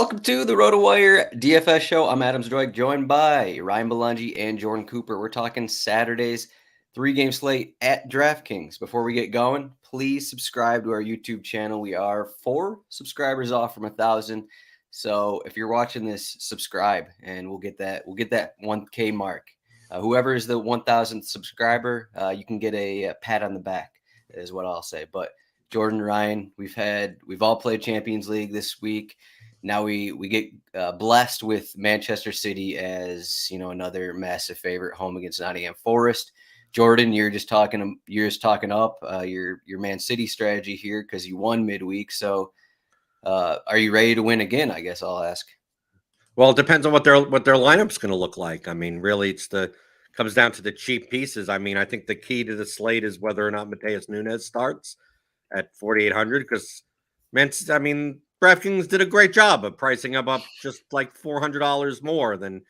Welcome to the RotoWire DFS show. I'm Adam Zdroik, joined by Ryan Belongia and Jordan Cooper. We're talking Saturday's 3-game slate at DraftKings. Before we get going, please subscribe to our YouTube channel. We are 4 subscribers off from 1,000. So if you're watching this, subscribe, and we'll get that 1K mark. Whoever is the 1,000th subscriber, you can get a pat on the back, is what I'll say. But Jordan, Ryan, we've all played Champions League this week. Now we get blessed with Manchester City as another massive favorite home against Nottingham Forest. Jordan, you're just talking up your Man City strategy here because you won midweek. So are you ready to win again? I guess I'll ask. Well, it depends on what their lineup's going to look like. I mean, really, comes down to the cheap pieces. I mean, I think the key to the slate is whether or not Mateus Nunes starts at 4,800 because DraftKings did a great job of pricing him up just like $400 more than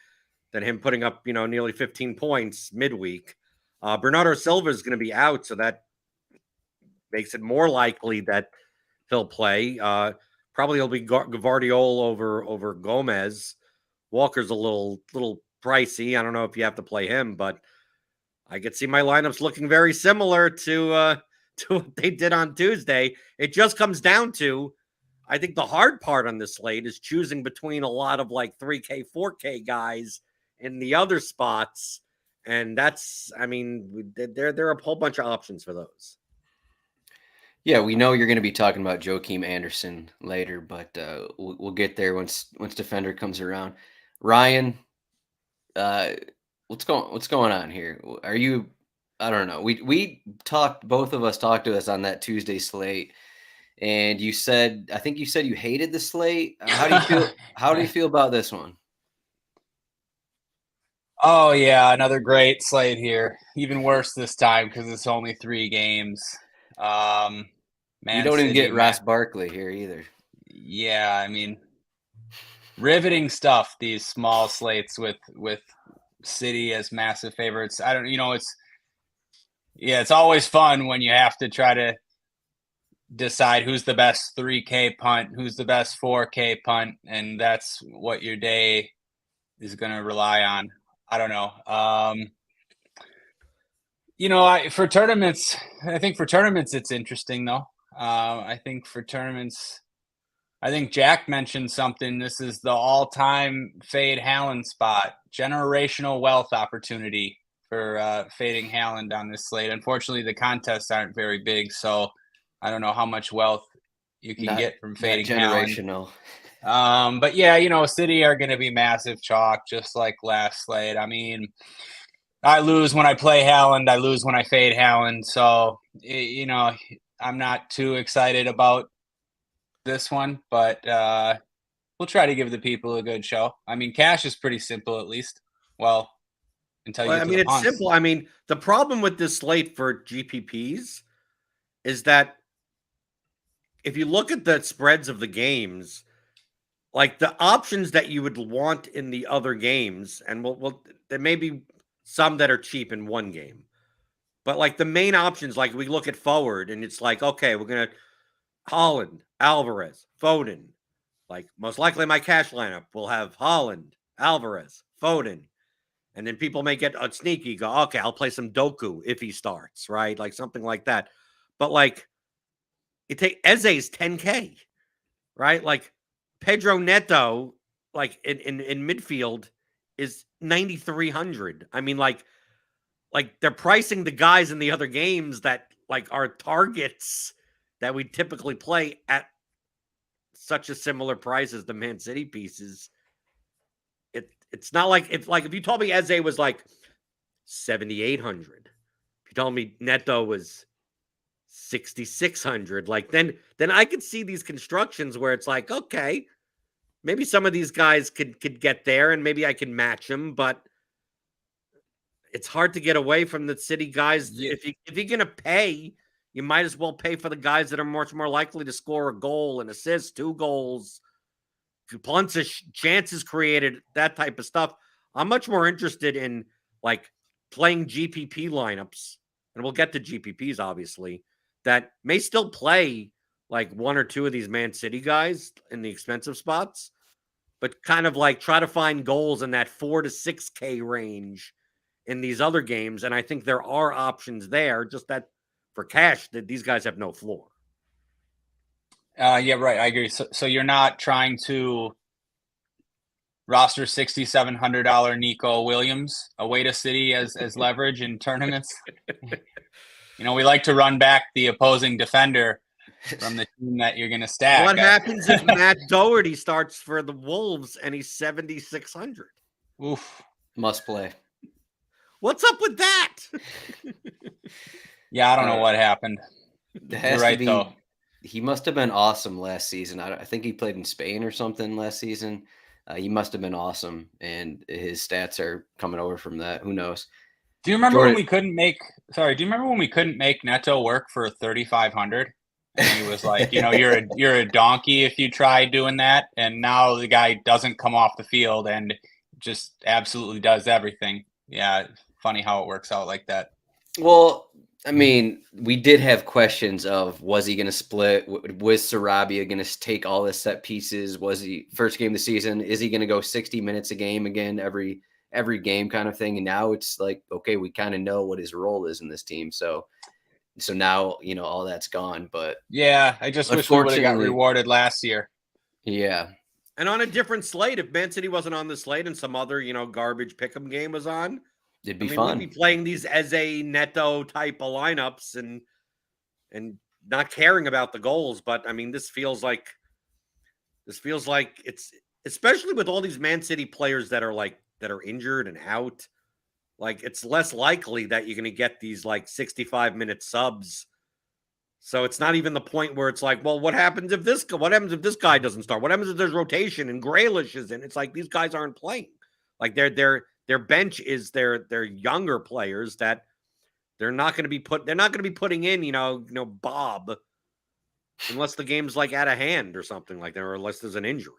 him putting up, nearly 15 points midweek. Bernardo Silva is going to be out, so that makes it more likely that he'll play. Probably he'll be Gvardiol over Gomez. Walker's a little pricey. I don't know if you have to play him, but I could see my lineups looking very similar to what they did on Tuesday. It just comes down to, I think the hard part on this slate is choosing between a lot of like 3K, 4K guys in the other spots. And there are a whole bunch of options for those. Yeah, we know you're going to be talking about Joachim Anderson later, but we'll get there once Defender comes around. Ryan, what's going on here? Are you? I don't know. Both of us talked to us on that Tuesday slate, and I think you said you hated the slate. How do you feel? How do you feel about this one? Oh yeah, another great slate here. Even worse this time because it's only 3 games. You don't even get Ross Barkley here either. Yeah, I mean, riveting stuff. These small slates with City as massive favorites. It's always fun when you have to try to decide who's the best 3K punt, who's the best 4K punt, and that's what your day is going to rely on. I don't know. For tournaments, it's interesting though. I think Jack mentioned something. This is the all-time fade Haaland spot, generational wealth opportunity for fading Haaland on this slate. Unfortunately, the contests aren't very big, so I don't know how much wealth you can get from fading generational. Haaland. But yeah, City are going to be massive chalk, just like last slate. I mean, I lose when I play Haaland. I lose when I fade Haaland. So, I'm not too excited about this one, but we'll try to give the people a good show. I mean, cash is pretty simple, at least. Well, until you. It's simple. I mean, the problem with this slate for GPPs is that if you look at the spreads of the games, like the options that you would want in the other games, and there may be some that are cheap in one game, but like the main options, like we look at forward and it's like, okay, we're going to Haaland, Alvarez, Foden. Like most likely my cash lineup will have Haaland, Alvarez, Foden. And then people may get a sneaky go, okay, I'll play some Doku if he starts, right? Like something like that. But like Eze's 10K, right? Like Pedro Neto, like in midfield is 9,300. I mean, like they're pricing the guys in the other games that like are targets that we typically play at such a similar price as the Man City pieces. It's not like if you told me Eze was like 7,800, if you told me Neto was 6,600, like then I could see these constructions where it's like, okay, maybe some of these guys could get there and maybe I can match them, but it's hard to get away from the City guys. Yeah. If you're going to pay, you might as well pay for the guys that are much more likely to score a goal, an assist, 2 goals, punts, chances created, that type of stuff. I'm much more interested in like playing GPP lineups, and we'll get to GPPs obviously, that may still play like 1 or 2 of these Man City guys in the expensive spots, but kind of like try to find goals in that 4 to 6K range in these other games. And I think there are options there, just that for cash, that these guys have no floor. Yeah, right. I agree. So you're not trying to roster $6,700 Nico Williams away to City as leverage in tournaments. We like to run back the opposing defender from the team that you're going to stack. What happens if Matt Doherty starts for the Wolves and he's 7,600? Oof. Must play. What's up with that? Yeah, I don't know what happened. You're right, though. He must have been awesome last season. I think he played in Spain or something last season. He must have been awesome, and his stats are coming over from that. Who knows? Do you remember when we couldn't make? Sorry, do you remember when we couldn't make Neto work for 3,500? And he was like, you're a donkey if you try doing that. And now the guy doesn't come off the field and just absolutely does everything. Yeah, funny how it works out like that. Well, I mean, we did have questions of, was he going to split? Was Sarabia going to take all his set pieces? Was he first game of the season? Is he going to go 60 minutes a game again, every game kind of thing? And now it's like, okay, we kind of know what his role is in this team. So now, all that's gone, but yeah, I just wish we would have got rewarded last year. Yeah. And on a different slate, if Man City wasn't on the slate and some other, garbage pick'em game was on, it'd be fun. We'd be playing these as a Neto type of lineups and not caring about the goals. But I mean, this feels like it's, especially with all these Man City players that are injured and out. Like, it's less likely that you're going to get these 65-minute subs. So it's not even the point where it's like, well, what happens if this guy doesn't start? What happens if there's rotation and Grealish is in? It's like these guys aren't playing. Like their bench is their younger players that they're not going to be putting in, Bob, unless the game's out of hand or something like that, or unless there's an injury.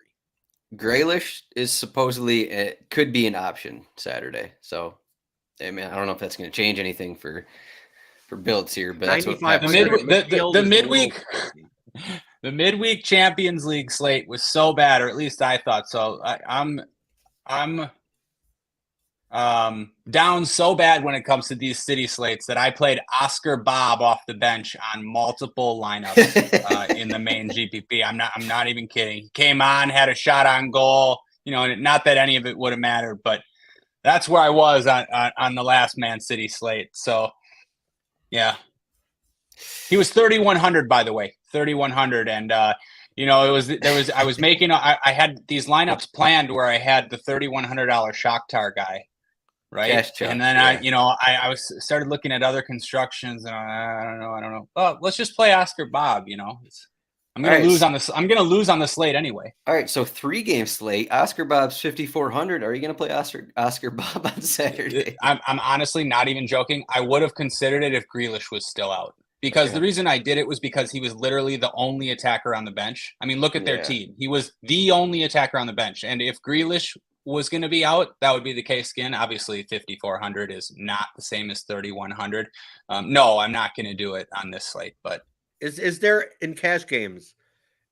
Grealish is supposedly could be an option Saturday. So, I mean, I don't know if that's going to change anything for builds here, but that's what the midweek Champions League slate was so bad, or at least I thought so. I'm down so bad when it comes to these City slates that I played Oscar Bob off the bench on multiple lineups in the main GPP. I'm not even kidding. He came on, had a shot on goal. Not that any of it would have mattered, but that's where I was on the last Man City slate. So, yeah, he was 3,100, by the way, 3,100, and I had these lineups planned where I had the $3,100 Shakhtar guy, right? And then I started looking at other constructions, and I don't know. Oh, let's just play Oscar Bob. I'm going to lose on this. I'm going to lose on the slate anyway. All right, so 3-game slate. Oscar Bob's 5,400. Are you going to play Oscar Bob on Saturday? I'm honestly not even joking. I would have considered it if Grealish was still out, because the reason I did it was because he was literally the only attacker on the bench. I mean, look at their team. He was the only attacker on the bench, and if Grealish was going to be out, that would be the case again. Obviously, 5,400 is not the same as 3,100. No, I'm not going to do it on this slate, but. Is there, in cash games,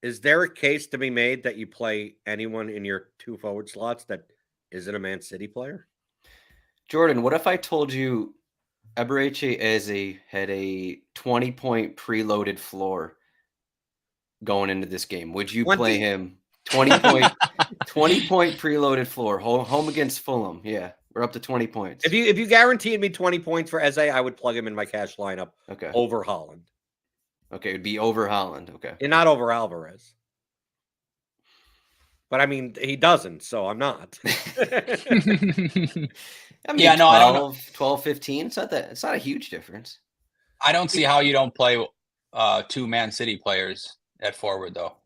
is there a case to be made that you play anyone in your 2 forward slots that isn't a Man City player? Jordan, what if I told you Eberechi had a 20-point preloaded floor going into this game? Would you play him? 20-point preloaded floor, home against Fulham. Yeah, we're up to 20 points. If you guaranteed me 20 points for Eze, I would plug him in my cash lineup over Haaland. Okay, it'd be over Haaland. Okay. And not over Alvarez. But I mean, he doesn't, so I'm not. I mean, 12, 15. It's not a huge difference. I don't see how you don't play 2 Man City players at forward, though.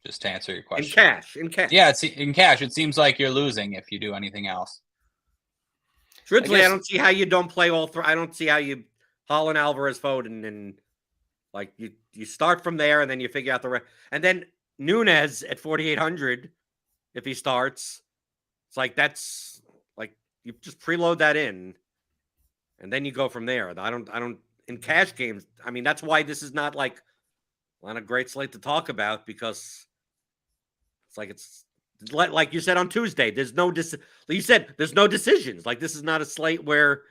Just to answer your question. In cash. Yeah, it's in cash. It seems like you're losing if you do anything else. Truthfully, I don't see how you don't play all 3. I don't see how you Haaland, Alvarez, Foden, and you start from there, and then you figure out the rest. And then Nunez at 4,800, if he starts, it's that's you just preload that in, and then you go from there. I don't in cash games. I mean, that's why this is not on a great slate to talk about, because it's like you said on Tuesday, there's no decisions. Like this is not a slate where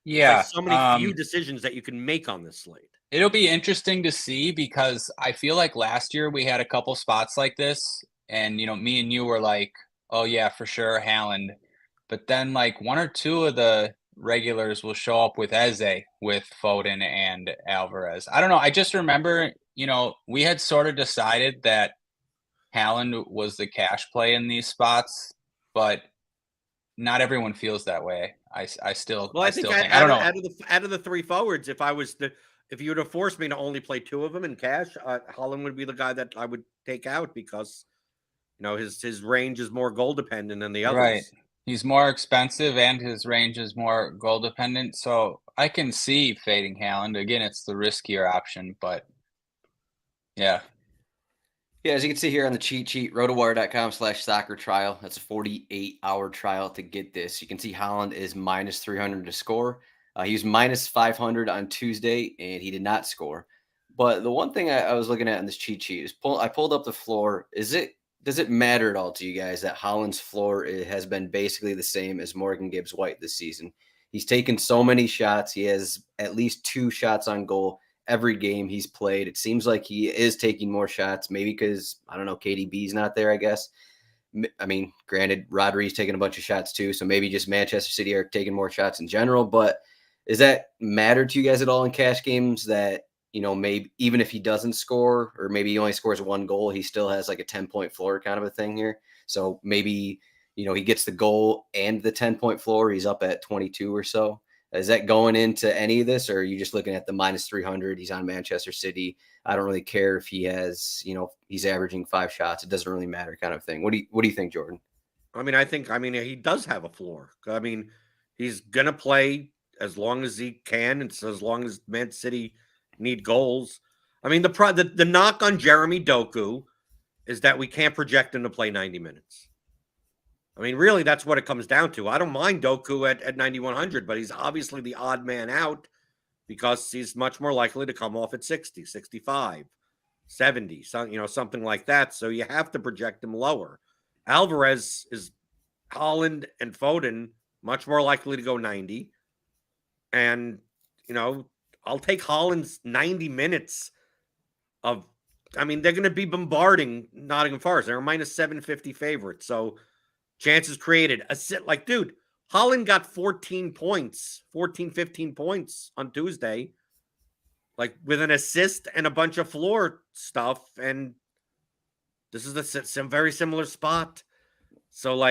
Yeah, so many few decisions that you can make on this slate. It'll be interesting to see because I feel like last year we had a couple spots like this, and me and you were like, "Oh yeah, for sure, Haaland," but then like one or two of the regulars will show up with Eze, with Foden and Alvarez. I don't know. I just remember, we had sort of decided that Haaland was the cash play in these spots, but not everyone feels that way. I still think I don't know. Out of the three forwards, if you would have forced me to only play two of them in cash, Haaland would be the guy that I would take out because his range is more goal dependent than the others. Right. He's more expensive and his range is more goal dependent. So I can see fading Haaland. Again, it's the riskier option, but yeah. Yeah, as you can see here on the cheat sheet, rotowire.com/soccer trial. That's a 48-hour trial to get this. You can see Haaland is minus 300 to score. He was minus 500 on Tuesday, and he did not score. But the one thing I was looking at in this cheat sheet is I pulled up the floor. Does it matter at all to you guys that Haaland's floor has been basically the same as Morgan Gibbs-White this season? He's taken so many shots. He has at least 2 shots on goal every game he's played. It seems like he is taking more shots, maybe because, I don't know, KDB's not there, I guess. I mean, granted, Rodri's taking a bunch of shots too, so maybe just Manchester City are taking more shots in general. But does that matter to you guys at all in cash games that, maybe even if he doesn't score or maybe he only scores 1 goal, he still has like a 10-point floor kind of a thing here? So maybe, he gets the goal and the 10-point floor. He's up at 22 or so. Is that going into any of this, or are you just looking at the minus 300? He's on Manchester City. I don't really care if he has, he's averaging 5 shots. It doesn't really matter kind of thing. What do you think, Jordan? I mean, he does have a floor. I mean, he's going to play as long as he can. And so as long as Man City need goals. I mean, the knock on Jeremy Doku is that we can't project him to play 90 minutes. I mean, really, that's what it comes down to. I don't mind Doku at 9,100, but he's obviously the odd man out because he's much more likely to come off at 60, 65, 70, something like that. So you have to project him lower. Alvarez is Haaland and Foden, much more likely to go 90. And, I'll take Haaland's 90 minutes they're going to be bombarding Nottingham Forest. They're a minus 750 favorite. So chances created. Dude, Haaland got 14, 15 points on Tuesday, like with an assist and a bunch of floor stuff. And this is some very similar spot. So,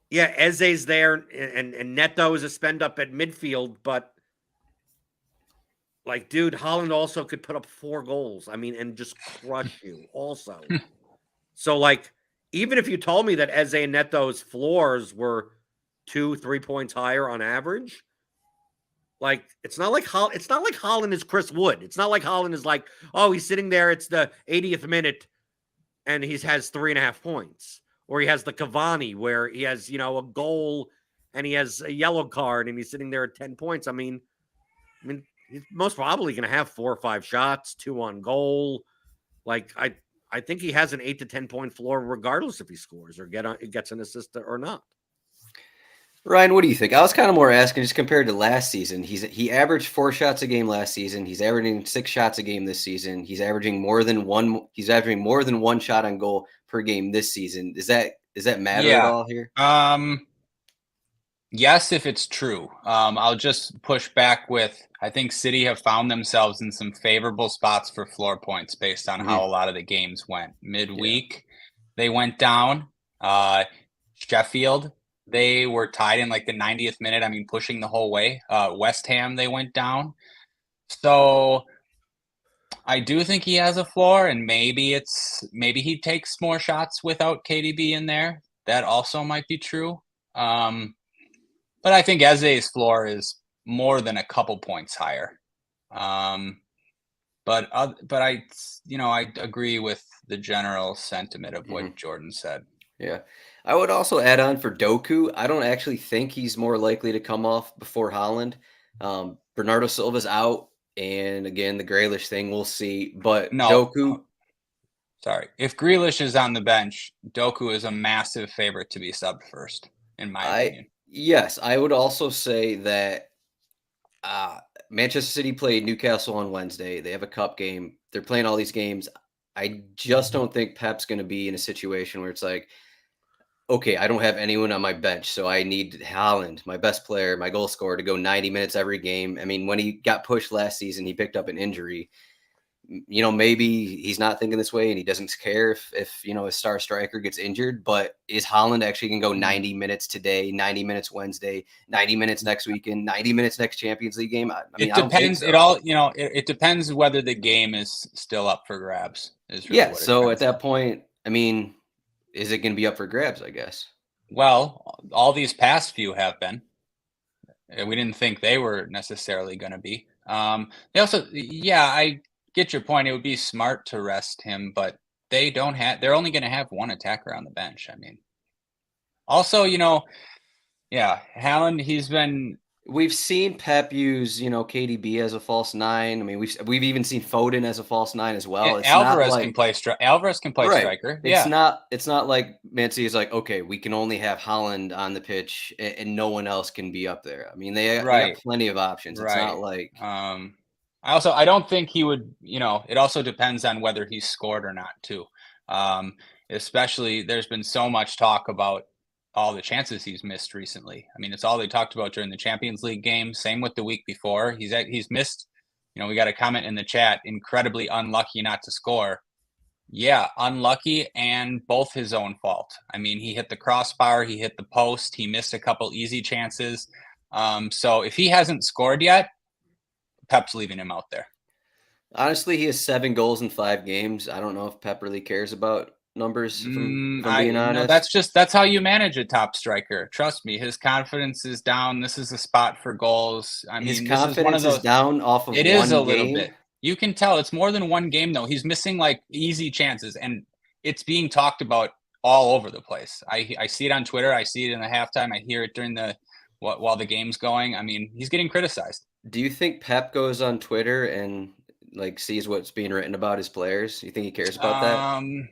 yeah, Eze's there and Neto is a spend up at midfield, but dude, Haaland also could put up 4 goals. I mean, and just crush you also. So, even if you told me that Eze and Neto's floors were 2-3 points higher on average, it's not like Haaland is Chris Wood. It's not like Haaland is he's sitting there, it's the 80th minute, and he has 3.5 points. Or he has the Cavani where he has, a goal and he has a yellow card and he's sitting there at 10 points. I mean, he's most probably going to have 4 or 5 shots, 2 on goal. I think he has an 8 to 10 point floor, regardless if he scores or gets an assist or not. Ryan, what do you think? I was kind of more asking just compared to last season. He averaged 4 shots a game last season. He's averaging 6 shots a game this season. He's averaging more than one shot on goal per game this season. Does that matter at all here? Yes, if it's true. I'll just push back with, I think City have found themselves in some favorable spots for floor points based on how a lot of the games went. Midweek, they went down. Sheffield, they were tied in the 90th minute. I mean, pushing the whole way. West Ham, they went down. So I do think he has a floor, and maybe he takes more shots without KDB in there. That also might be true. But I think Eze's floor is more than a couple points higher. But I agree with the general sentiment of what Jordan said. Yeah. I would also add on for Doku. I don't actually think he's more likely to come off before Haaland. Bernardo Silva's out. And again, the Grealish thing, we'll see. But No. Doku. Sorry. If Grealish is on the bench, Doku is a massive favorite to be subbed first, in my opinion. Yes, I would also say that Manchester City played Newcastle on Wednesday. They have a cup game. They're playing all these games. I just don't think Pep's going to be in a situation where it's like, okay, I don't have anyone on my bench, so I need Haaland, my best player, my goal scorer, to go 90 minutes every game. I mean, when he got pushed last season, he picked up an injury. Maybe he's not thinking this way and he doesn't care if his star striker gets injured, but is Haaland actually going to go 90 minutes today, 90 minutes Wednesday, 90 minutes next weekend, 90 minutes next Champions League game? I mean, it depends. It depends whether the game is still up for grabs. So at that point, I mean, is it going to be up for grabs, I guess? Well, all these past few have been. We didn't think they were necessarily going to be. They also, I get your point. It would be smart to rest him, but they're only going to have one attacker on the bench. I mean, also, Haaland, we've seen Pep use, KDB as a false nine. I mean, we've even seen Foden as a false nine as well. It's Alvarez can play striker. It's not like Man City is like, okay, we can only have Haaland on the pitch and no one else can be up there. I mean, they have plenty of options. It's not like I don't think he would, it also depends on whether he's scored or not too. Especially there's been so much talk about all the chances he's missed recently. I mean, it's all they talked about during the Champions League game. Same with the week before. He's missed, we got a comment in the chat, incredibly unlucky not to score. Yeah, unlucky and both his own fault. I mean, he hit the crossbar, he hit the post, he missed a couple easy chances. So if he hasn't scored yet, Pep's leaving him out there. Honestly, he has 7 goals in 5 games. I don't know if Pep really cares about numbers, if I'm being honest. That's how you manage a top striker. Trust me, his confidence is down. This is a spot for goals. I mean, his confidence is down off of one game. It is a little bit. You can tell it's more than one game, though. He's missing like easy chances, and it's being talked about all over the place. I see it on Twitter. I see it in the halftime. I hear it during while the game's going. I mean, he's getting criticized. Do you think Pep goes on Twitter and like sees what's being written about his players? You think he cares about that?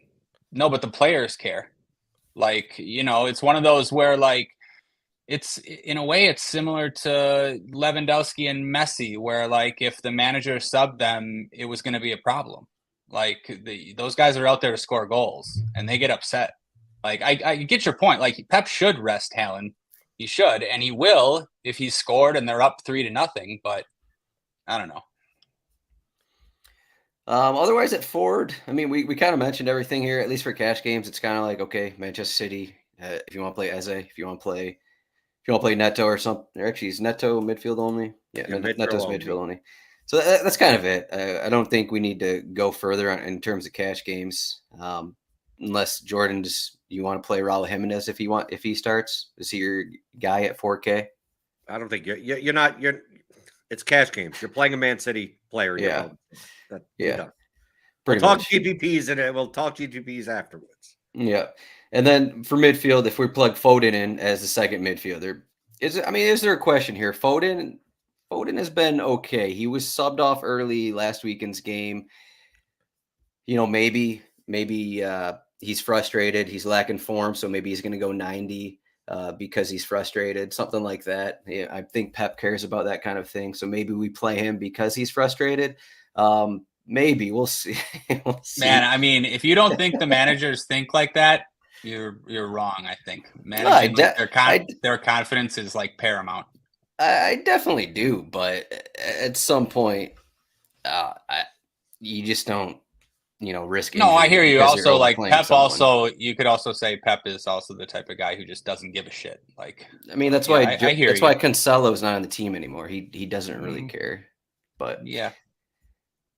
No, but the players care. Like, it's one of those where like it's in a way it's similar to Lewandowski and Messi, where like if the manager subbed them, it was going to be a problem. Like those guys are out there to score goals and they get upset. Like I get your point. Like Pep should rest Haaland. He should, and he will if he's scored and they're up 3-0. But I don't know. Otherwise at forward, I mean, we kind of mentioned everything here, at least for cash games. It's kind of like, okay, Manchester City, if you want to play Eze, if you want to play Neto or something, or actually is Neto midfield only? Yeah, Neto's midfield only. So that's kind of it. I don't think we need to go further in terms of cash games. Unless Jordan, you want to play Raul Jimenez if he starts. Is he your guy at 4K? I don't think you're not. It's cash games. You're playing a Man City player. We'll talk GPPs and we'll talk GPPs afterwards. Yeah, and then for midfield, if we plug Foden in as the second midfielder, is there a question here? Foden has been okay. He was subbed off early last weekend's game. Maybe he's frustrated. He's lacking form, so maybe he's going to go 90 because he's frustrated, something like that. Yeah, I think Pep cares about that kind of thing. So maybe we play him because he's frustrated. Maybe we'll see. Man, I mean, if you don't think the managers think like that, you're wrong. I think their confidence is like paramount. I definitely do, but at some point, you just don't. Risk. No, I hear you. Also, like Pep. Someone. Also, you could also say Pep is also the type of guy who just doesn't give a shit. Like, I mean, that's why that's why Cancelo's not on the team anymore. He doesn't really care. But yeah,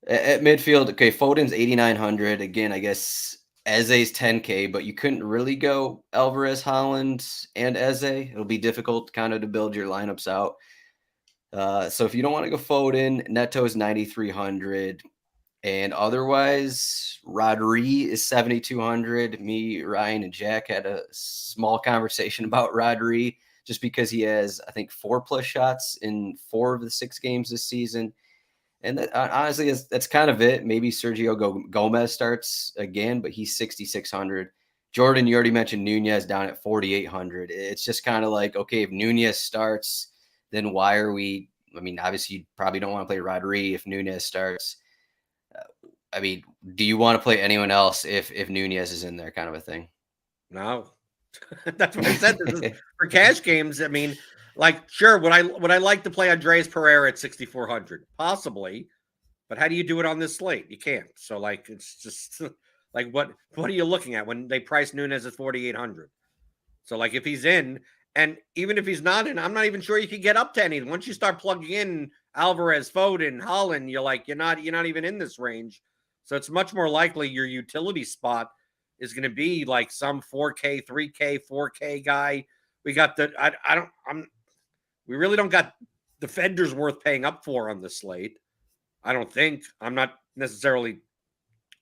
at midfield, okay, Foden's 8,900 again. I guess Eze's 10K, but you couldn't really go Alvarez, Haaland, and Eze. It'll be difficult kind of to build your lineups out. So if you don't want to go Foden, Neto's 9,300. And otherwise, Rodri is 7,200. Me, Ryan, and Jack had a small conversation about Rodri just because he has, I think, 4+ shots in 4 of the 6 games this season. And honestly, that's kind of it. Maybe Sergio Gomez starts again, but he's 6,600. Jordan, you already mentioned Nunez down at 4,800. It's just kind of like, okay, if Nunez starts, then why are we? I mean, obviously, you probably don't want to play Rodri if Nunez starts. I mean, do you want to play anyone else if Nunez is in there, kind of a thing? No, that's what I said. This is for cash games. I mean, like, sure, would I like to play Andreas Pereira at 6,400? Possibly, but how do you do it on this slate? You can't. So, like, it's just like what are you looking at when they price Nunez at 4,800? So, like, if he's in, and even if he's not in, I'm not even sure you could get up to any. Once you start plugging in Alvarez, Foden, Haaland, you're not even in this range. So it's much more likely your utility spot is going to be like some 4K, 3K, 4K guy. We got we really don't got defenders worth paying up for on the slate. I don't think. I'm not necessarily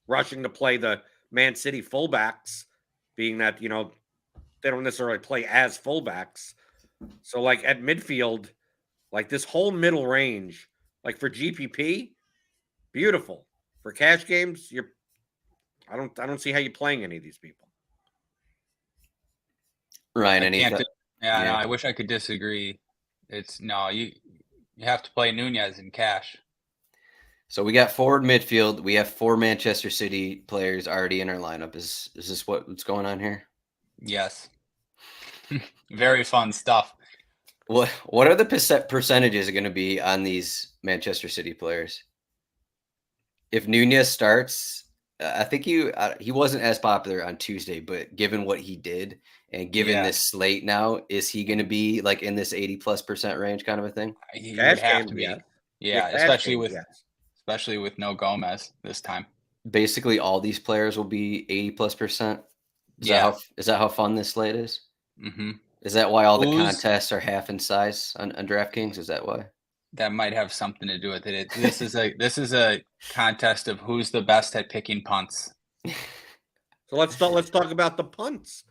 rushing to play the Man City fullbacks, being that, they don't necessarily play as fullbacks. So, like, at midfield, like, this whole middle range, like, for GPP, beautiful. For cash games, I don't see how you're playing any of these people. Ryan, No, I wish I could disagree. You have to play Nunez in cash. So we got forward midfield. We have 4 Manchester City players already in our lineup. Is this what's going on here? Yes. Very fun stuff. What are the percentages going to be on these Manchester City players? If Nunez starts, I think he wasn't as popular on Tuesday, but given what he did and given this slate now, is he going to be like in this 80+% range kind of a thing? He would have to be. Yes. Yeah, especially with no Gomez this time. Basically, all these players will be 80+%. Is that how fun this slate is? Mm-hmm. Is that why all the contests are half in size on DraftKings? Is that why? That might have something to do with it. This is a contest of who's the best at picking punts. So let's talk about the punts.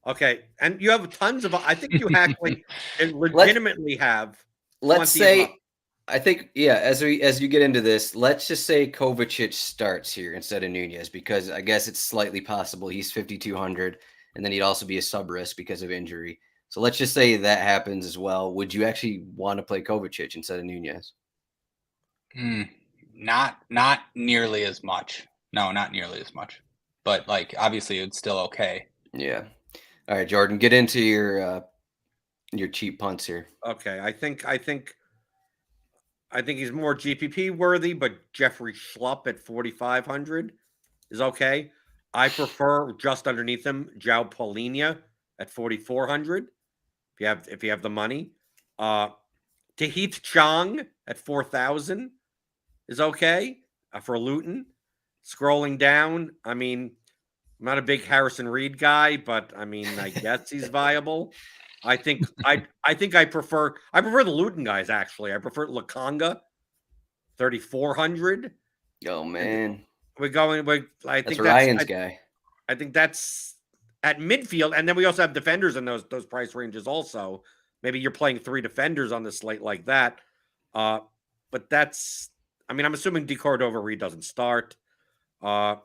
Okay, and you have tons of. I think you actually legitimately have. Let's say, I think, as you get into this, let's just say Kovacic starts here instead of Nunez, because I guess it's slightly possible he's 5,200, and then he'd also be a sub risk because of injury. So let's just say that happens as well. Would you actually want to play Kovacic instead of Nunez? Not nearly as much. No, not nearly as much. But, like, obviously it's still okay. Yeah. All right, Jordan, get into your cheap punts here. Okay, I think he's more GPP worthy, but Jeffrey Schlupp at 4,500 is okay. I prefer just underneath him João Paulinho at 4,400. If you have the money, Tahith Chong at 4,000 is okay for Luton. Scrolling down, I mean, I'm not a big Harrison Reed guy, but I mean, I guess he's viable. I think I prefer the Luton guys actually. I prefer Lukonga, 3,400. Oh man, I think that's Ryan's guy. I think that's at midfield, and then we also have defenders in those price ranges. Also, maybe you're playing 3 defenders on the slate like that. But that's, I mean, I'm assuming De Cordova-Reid doesn't start. There's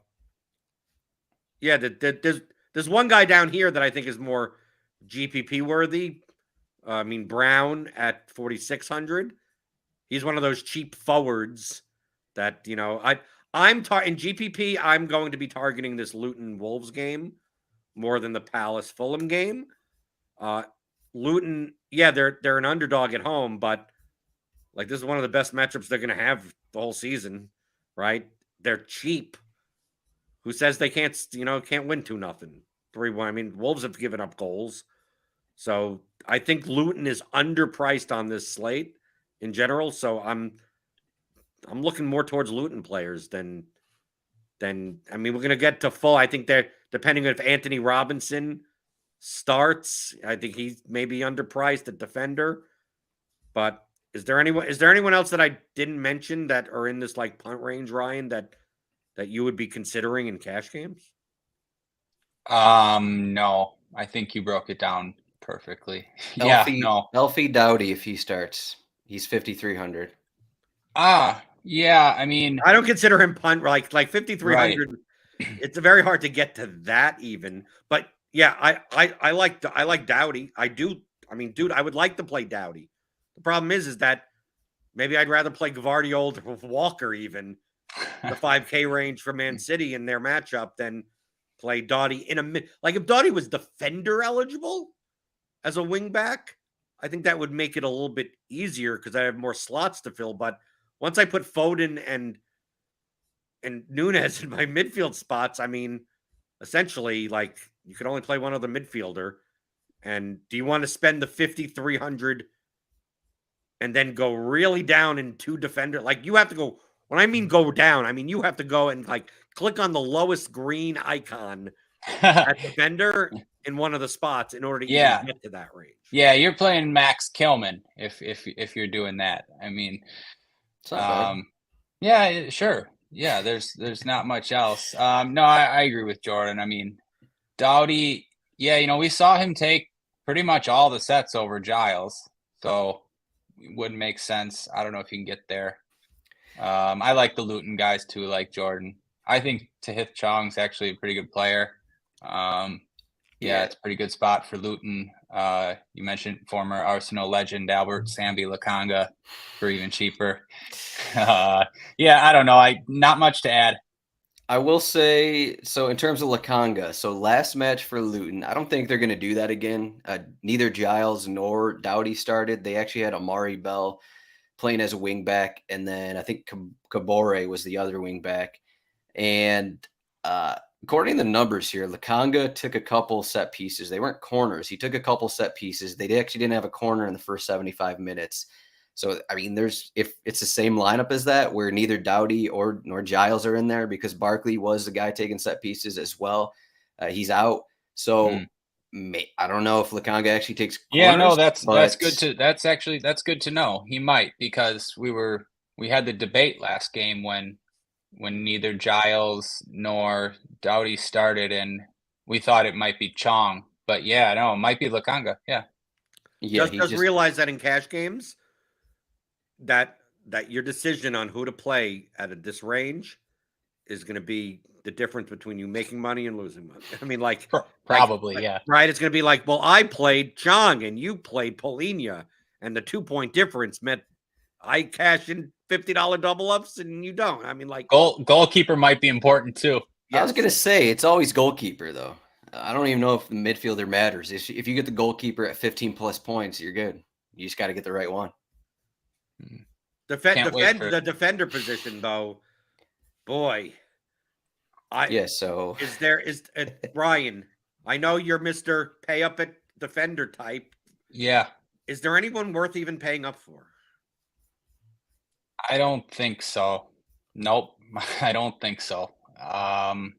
one guy down here that I think is more GPP worthy. I mean, Brown at 4,600. He's one of those cheap forwards that, I'm in GPP. I'm going to be targeting this Luton Wolves game more than the Palace Fulham game. Luton, they're an underdog at home, but like this is one of the best matchups they're going to have the whole season, right? They're cheap. Who says they can't win 2-0, 3-1? I mean, Wolves have given up goals. So I think Luton is underpriced on this slate in general. So I'm looking more towards Luton players than I mean, we're going to get to full. I think they're, depending on if Anthony Robinson starts, I think he's maybe underpriced at defender. But is there anyone else that I didn't mention that are in this like punt range, Ryan, that you would be considering in cash games? No, I think you broke it down perfectly. Elfie Dowdy, if he starts, he's 5,300. Yeah, I mean, I don't consider him punt like 5,300. Right. It's very hard to get to that even. But yeah, I like Doughty. I do. I mean, dude, I would like to play Doughty. The problem is that maybe I'd rather play Gvardiol or Walker even the 5K range for Man City in their matchup than play Doughty in a like if Doughty was defender eligible as a wing back, I think that would make it a little bit easier because I have more slots to fill. But once I put Foden and Nunes in my midfield spots, I mean, essentially, like you could only play one other midfielder. And do you want to spend the 5,300 and then go really down in two defender? Like you have to go. When I mean go down, I mean you have to go and like click on the lowest green icon at defender in one of the spots in order to even get to that range. Yeah, you're playing Max Kilman if you're doing that. I mean, yeah, sure. Yeah, there's not much else. No, I agree with Jordan. I mean, Doughty, yeah, we saw him take pretty much all the sets over Giles, so it wouldn't make sense. I don't know if you can get there. I like the Luton guys too, like Jordan. I think Tahith Chong's actually a pretty good player. It's a pretty good spot for Luton. You mentioned former Arsenal legend Albert Sambi Lakanga for even cheaper. I don't know. Not much to add. I will say, so in terms of Lakanga, so last match for Luton, I don't think they're going to do that again. Neither Giles nor Doughty started. They actually had Amari Bell playing as a wing back, and then I think Kabore was the other wing back. And according to the numbers here, Lakanga took a couple set pieces. They weren't corners. He took a couple set pieces. They actually didn't have a corner in the first 75 minutes. So, I mean, if it's the same lineup as that, where neither Doughty nor Giles are in there because Barkley was the guy taking set pieces as well. He's out. So I don't know if Lakanga actually takes corners. Yeah, no, that's good that's good to know. He might, because we had the debate last game when neither Giles nor Doughty started, and we thought it might be Chong. But yeah, no, it might be Lakanga. Yeah. Just realize that in cash games, that your decision on who to play at this range is going to be the difference between you making money and losing money. I mean, probably, yeah. Right? It's going to be like, well, I played Chong and you played Polinia, and the 2-point difference meant I cash in $50 double ups and you don't. I mean, like goalkeeper might be important too. Yes. I was going to say it's always goalkeeper though. I don't even know if the midfielder matters. If you get the goalkeeper at 15 plus points, you're good. You just got to get the right one. The defender position though, boy. Is Ryan? I know you're Mr. Pay up at defender type. Yeah. Is there anyone worth even paying up for? I don't think so. Nope, I don't think so. And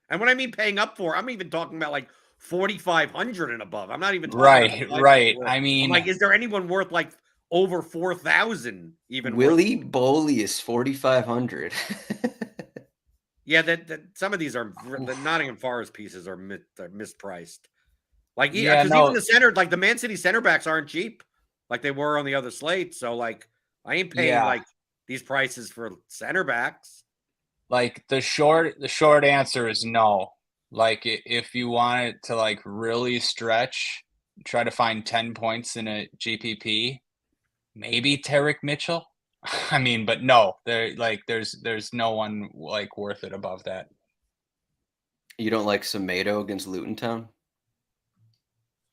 when I mean paying up for, I'm even talking about like 4,500 and above. I'm not even talking right. I mean, is there anyone worth like over 4,000 even? Willie Boley is 4,500. Yeah, that some of these are the Nottingham Forest pieces are mispriced. Like, even the center, like the Man City center backs aren't cheap, like they were on the other slate. So, like, I ain't paying like these prices for center backs. Like the short answer is no. Like if you want it to like really stretch, try to find 10 points in a GPP, maybe Tarek Mitchell. I mean, but no, there's no one like worth it above that. You don't like Semedo against Luton Town?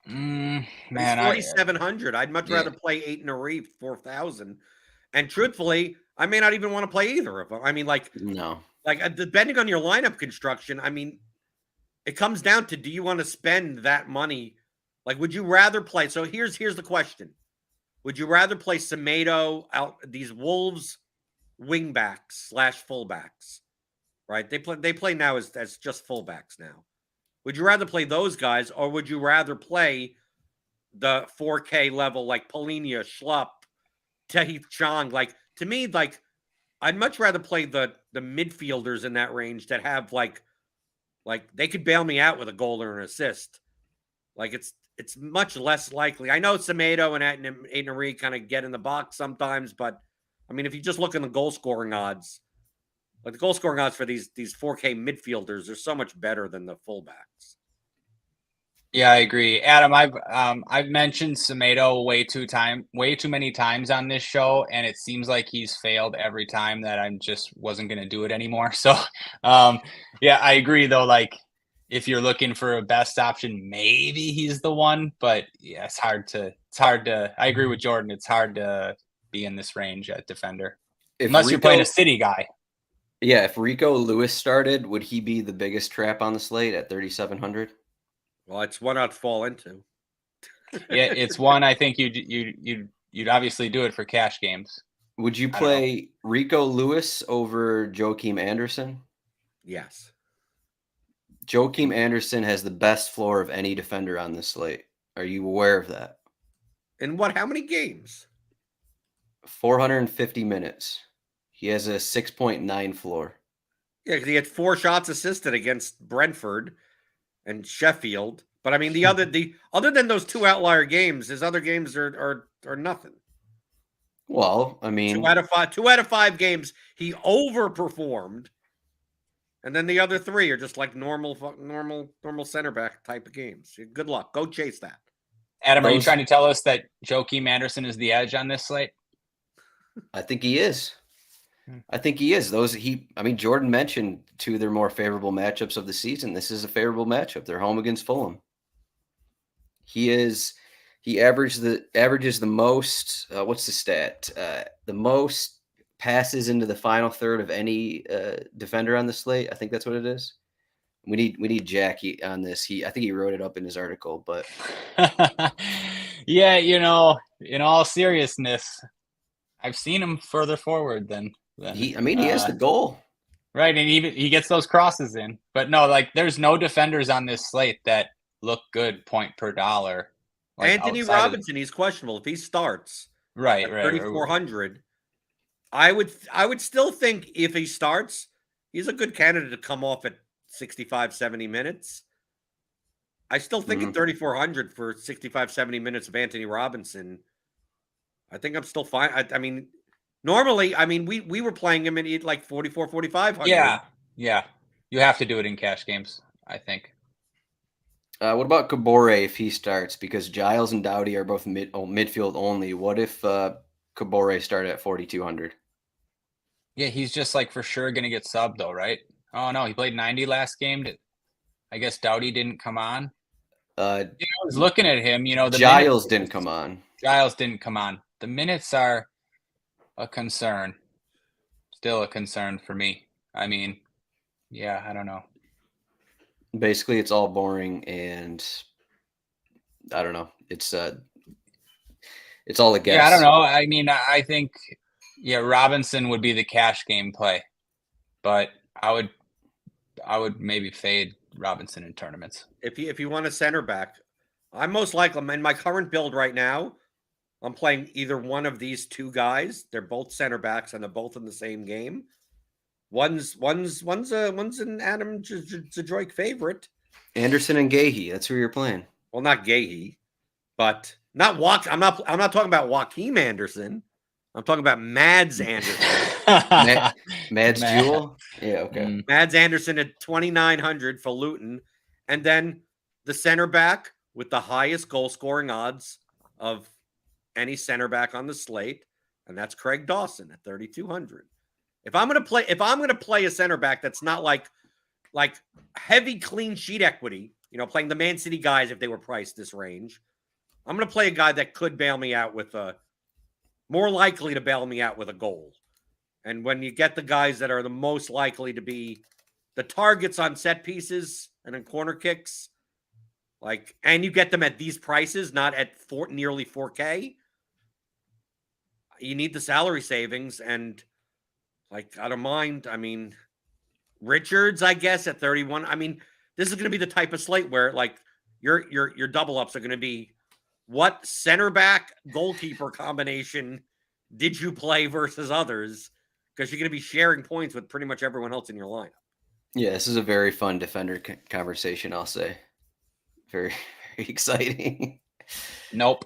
Man, 4,700. I'd much rather play 8 in a reef, 4,000. And truthfully, I may not even want to play either of them. I mean, no. Depending on your lineup construction, I mean, it comes down to, do you want to spend that money? Like, would you rather play? So here's the question. Would you rather play Semedo out these Wolves wingbacks / fullbacks, right? They play now as just fullbacks now. Would you rather play those guys, or would you rather play the 4K level like Polinia, Schlupp, Tahith Chong? Like, to me, like, I'd much rather play the midfielders in that range that have like they could bail me out with a goal or an assist. Like, it's much less likely. I know Semedo and Aiden kind of get in the box sometimes, but I mean, if you just look in the goal scoring odds, like the goal scoring odds for these 4K midfielders are so much better than the fullbacks. Yeah, I agree, Adam. I've mentioned Semedo way too many times on this show, and it seems like he's failed every time that I just wasn't going to do it anymore. So, yeah, I agree though. Like, if you're looking for a best option, maybe he's the one. But yeah, it's hard to. I agree with Jordan. It's hard to be in this range at defender unless you're playing a City guy. Yeah, if Rico Lewis started, would he be the biggest trap on the slate at 3,700? Well, it's one I'd fall into. Yeah, it's one I think you'd obviously do it for cash games. Would you play Rico Lewis over Joachim Anderson? Yes. Joachim Anderson has the best floor of any defender on this slate. Are you aware of that? In what? How many games? 450 minutes. He has a 6.9 floor. Yeah, because he had 4 shots assisted against Brentford and Sheffield. But I mean, the other than those 2 outlier games, his other games are nothing. Well, I mean, 2 out of 5 games he overperformed, and then the other 3 are just like normal center back type of games. Good luck. Go chase that. Adam, are you trying to tell us that Joachim Anderson is the edge on this slate? I think he is. I think he is. Jordan mentioned 2 of their more favorable matchups of the season. This is a favorable matchup. They're home against Fulham. He averages the most, what's the stat? The most passes into the final third of any defender on the slate. I think that's what it is. We need Jackie on this. I think he wrote it up in his article, but yeah, in all seriousness, I've seen him further forward than he has the goal. Right, and he gets those crosses in. But no, like there's no defenders on this slate that look good point per dollar. Like Anthony Robinson, he's questionable. If he starts right, 3,400, I would still think if he starts, he's a good candidate to come off at 65, 70 minutes. I still think at 3,400 for 65, 70 minutes of Anthony Robinson, I think I'm still fine. I mean, normally, we were playing him at like 44, 4,500. Yeah. You have to do it in cash games, I think. What about Kabore if he starts? Because Giles and Doughty are both midfield only. What if Kabore started at 4,200? Yeah, he's just like for sure going to get subbed though, right? Oh no, he played 90 last game. I guess Doughty didn't come on. I was looking at him. Giles didn't come on. Giles didn't come on. The minutes are a concern. Still a concern for me. I mean, yeah, I don't know. Basically, it's all boring, and I don't know. It's all a guess. Yeah, I don't know. I mean, I think Robinson would be the cash game play, but I would maybe fade Robinson in tournaments. If you want a center back, I'm most likely in my current build right now. I'm playing either one of these 2 guys. They're both center backs, and they're both in the same game. One's an Adam Zdroik favorite. Anderson and Gahey. That's who you're playing. Well, not Gahey, but not I'm not talking about Joachim Anderson. I'm talking about Mads Anderson. Mads Jewell? Yeah, okay. Mads Anderson at 2,900 for Luton. And then the center back with the highest goal scoring odds of any center back on the slate, and that's Craig Dawson at 3,200. If I'm going to play a center back that's not like heavy clean sheet equity, playing the Man City guys if they were priced this range, I'm going to play a guy that could bail me out with more likely to bail me out with a goal. And when you get the guys that are the most likely to be the targets on set pieces and in corner kicks, and you get them at these prices, not at nearly 4K, you need the salary savings. And I don't mind. I mean, Richards, I guess, at 31. I mean, this is going to be the type of slate where your double ups are going to be what center back goalkeeper combination did you play versus others? Because you're going to be sharing points with pretty much everyone else in your lineup. Yeah, this is a very fun defender conversation, I'll say. Very, very exciting. Nope.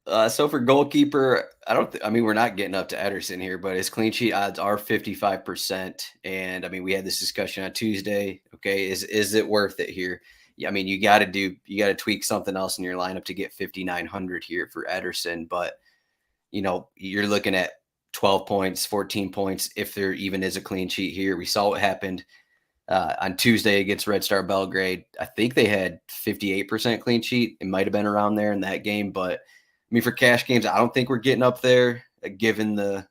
So for goalkeeper, I mean, we're not getting up to Ederson here, but his clean sheet odds are 55%. And I mean, we had this discussion on Tuesday. Okay, is it worth it here? Yeah, I mean, you got to tweak something else in your lineup to get 5,900 here for Ederson. But you're looking at 12 points, 14 points if there even is a clean sheet here. We saw what happened on Tuesday against Red Star Belgrade. I think they had 58% clean sheet. It might have been around there in that game, but I mean, for cash games, I don't think we're getting up there given the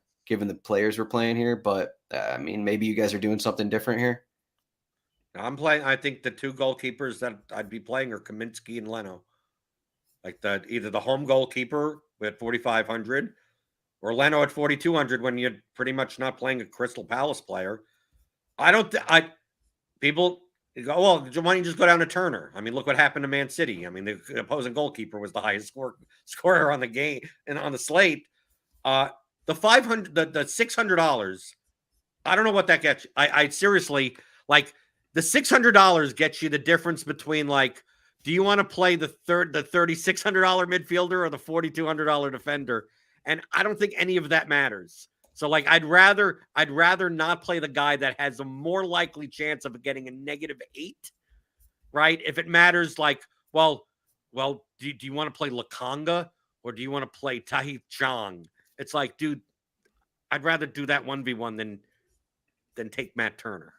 players we're playing here. But I mean, maybe you guys are doing something different here. I'm playing. I think the two goalkeepers that I'd be playing are Kaminsky and Leno. Like either the home goalkeeper at 4,500 or Leno at 4,200 when you're pretty much not playing a Crystal Palace player. People go, well, why don't you just go down to Turner? I mean, look what happened to Man City. I mean, the opposing goalkeeper was the highest scorer on the game and on the slate. The $500, the $600. I don't know what that gets you. I seriously, like, the $600 gets you the difference between, like, do you want to play the $3,600 midfielder or the $4,200 defender? And I don't think any of that matters. So, like, I'd rather not play the guy that has a more likely chance of getting a -8, right? If it matters, like, well, do you want to play Lakanga or do you want to play Tahith Chong? It's like, dude, I'd rather do that 1v1 than take Matt Turner.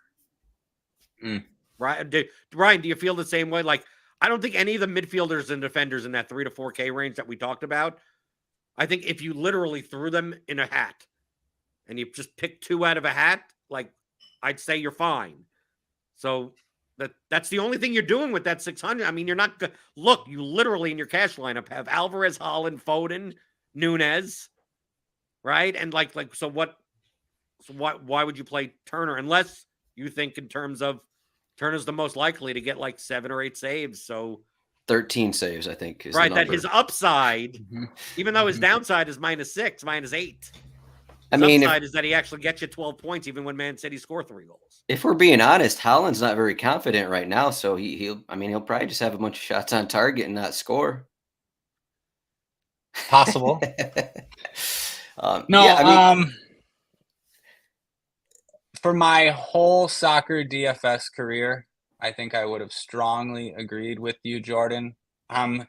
Right? Ryan, do you feel the same way? Like, I don't think any of the midfielders and defenders in that 3 to 4K range that we talked about, I think if you literally threw them in a hat and you just pick 2 out of a hat, like, I'd say you're fine. So that's the only thing you're doing with that 600. I mean, you're not look, you literally in your cash lineup have Alvarez, Haaland, Foden, Nunez, right? And why would you play Turner unless you think in terms of Turner's the most likely to get like 7 or 8 saves? So 13 saves, I think, is right. That his upside, even though his downside is -6, -8. I mean, upside is that he actually gets you 12 points even when Man City score 3 goals. If we're being honest, Haaland's not very confident right now, so he'll probably just have a bunch of shots on target and not score. Possible. For my whole soccer DFS career, I think I would have strongly agreed with you, Jordan. I'm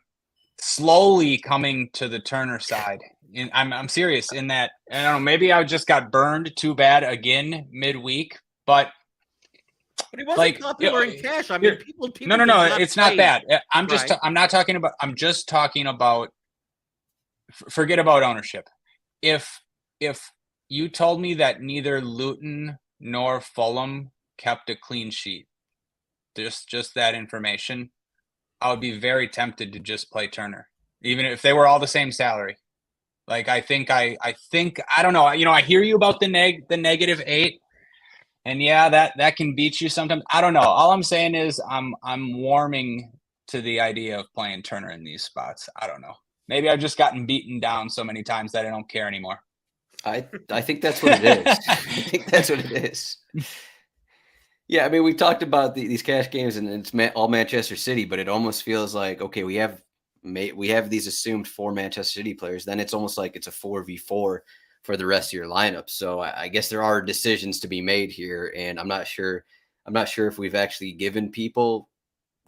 slowly coming to the Turner side. I'm serious in that. I don't know, maybe I just got burned too bad again midweek, but he wasn't popular in cash. I mean, people no, it's not bad. I'm just talking about. Forget about ownership. If you told me that neither Luton nor Fulham kept a clean sheet, just that information, I would be very tempted to just play Turner, even if they were all the same salary. Like, I think I don't know. I hear you about the -8, and yeah, that can beat you sometimes. I don't know. All I'm saying is I'm warming to the idea of playing Turner in these spots. I don't know. Maybe I've just gotten beaten down so many times that I don't care anymore. I think that's what it is. I think that's what it is. Yeah, I mean, we talked about these cash games, and it's all Manchester City, but it almost feels like, okay, we have these assumed 4 Manchester City players. Then it's almost like it's a 4v4 for the rest of your lineup. So I guess there are decisions to be made here, and I'm not sure if we've actually given people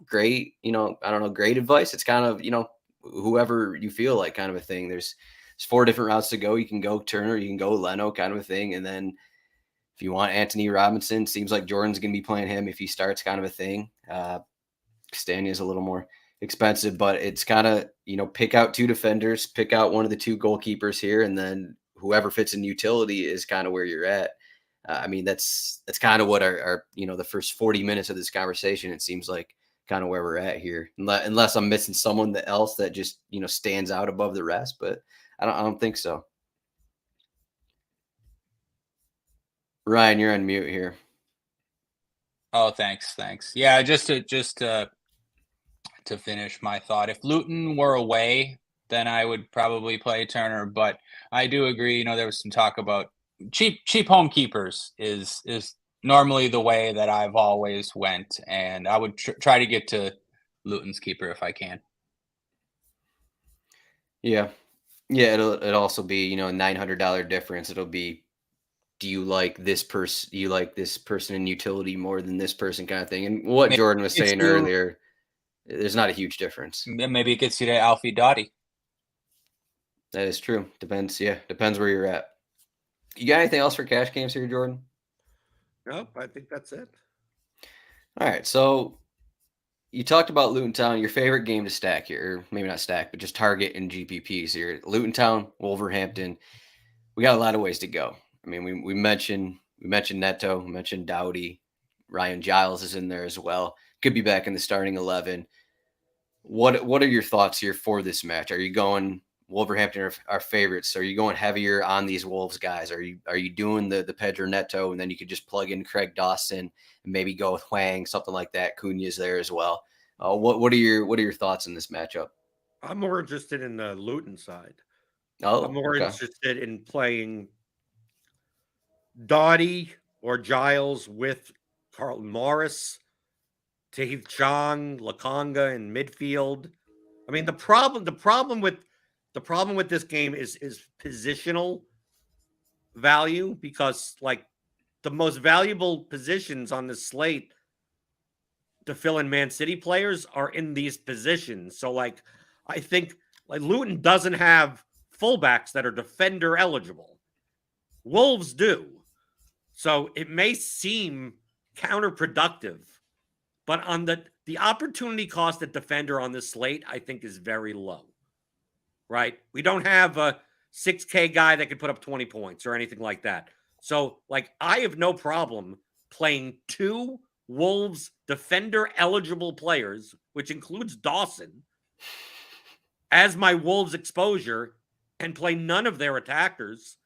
great, great advice. It's kind of, whoever you feel like kind of a thing. There's 4 different routes to go. You can go Turner, you can go Leno kind of a thing. And then if you want Anthony Robinson, seems like Jordan's going to be playing him if he starts kind of a thing. Stanley is a little more expensive, but it's kind of, pick out 2 defenders, pick out one of the 2 goalkeepers here, and then whoever fits in utility is kind of where you're at. I mean, that's kind of what our the first 40 minutes of this conversation, it seems like kind of where we're at here, unless I'm missing someone else that just, stands out above the rest, but I don't think so. Ryan, you're on mute here. Oh, thanks. Yeah, just to finish my thought, if Luton were away, then I would probably play Turner. But I do agree. There was some talk about cheap home keepers is normally the way that I've always went, and I would try to get to Luton's keeper if I can. Yeah. Yeah, it'll also be, a $900 difference. It'll be, do you like this person? Do you like this person in utility more than this person, kind of thing? And what Maybe Jordan was it's saying you. earlier, there's not a huge difference. Maybe it gets you to Alfie Doughty. That is true. Depends. Yeah, depends where you're at. You got anything else for cash games here, Jordan? Nope, I think that's it. All right. So you talked about Luton Town, your favorite game to stack here, or maybe not stack, but just target in GPPs here. Luton Town, Wolverhampton. We got a lot of ways to go. I mean, we mentioned Neto, we mentioned Doughty, Ryan Giles is in there as well. Could be back in the starting 11. What are your thoughts here for this match? Are you going Wolverhampton are favorites? Are you going heavier on these Wolves guys? Are you doing the Pedro Neto, and then you could just plug in Craig Dawson and maybe go with Hwang, something like that? Cunha's there as well. What are your thoughts in this matchup? I'm more interested in the Luton side. Oh, I'm more okay. interested in playing Doughty or Giles with Carlton Morris, Tahith Chong, Lakanga in midfield. I mean, the problem with this game is positional value, because like the most valuable positions on the slate to fill in Man City players are in these positions. So like I think like Luton doesn't have fullbacks that are defender eligible. Wolves do. So it may seem counterproductive, but on the opportunity cost at defender on this slate, I think is very low. Right? We don't have a 6K guy that could put up 20 points or anything like that. So, like, I have no problem playing 2 Wolves defender eligible players, which includes Dawson, as my Wolves exposure, and play none of their attackers.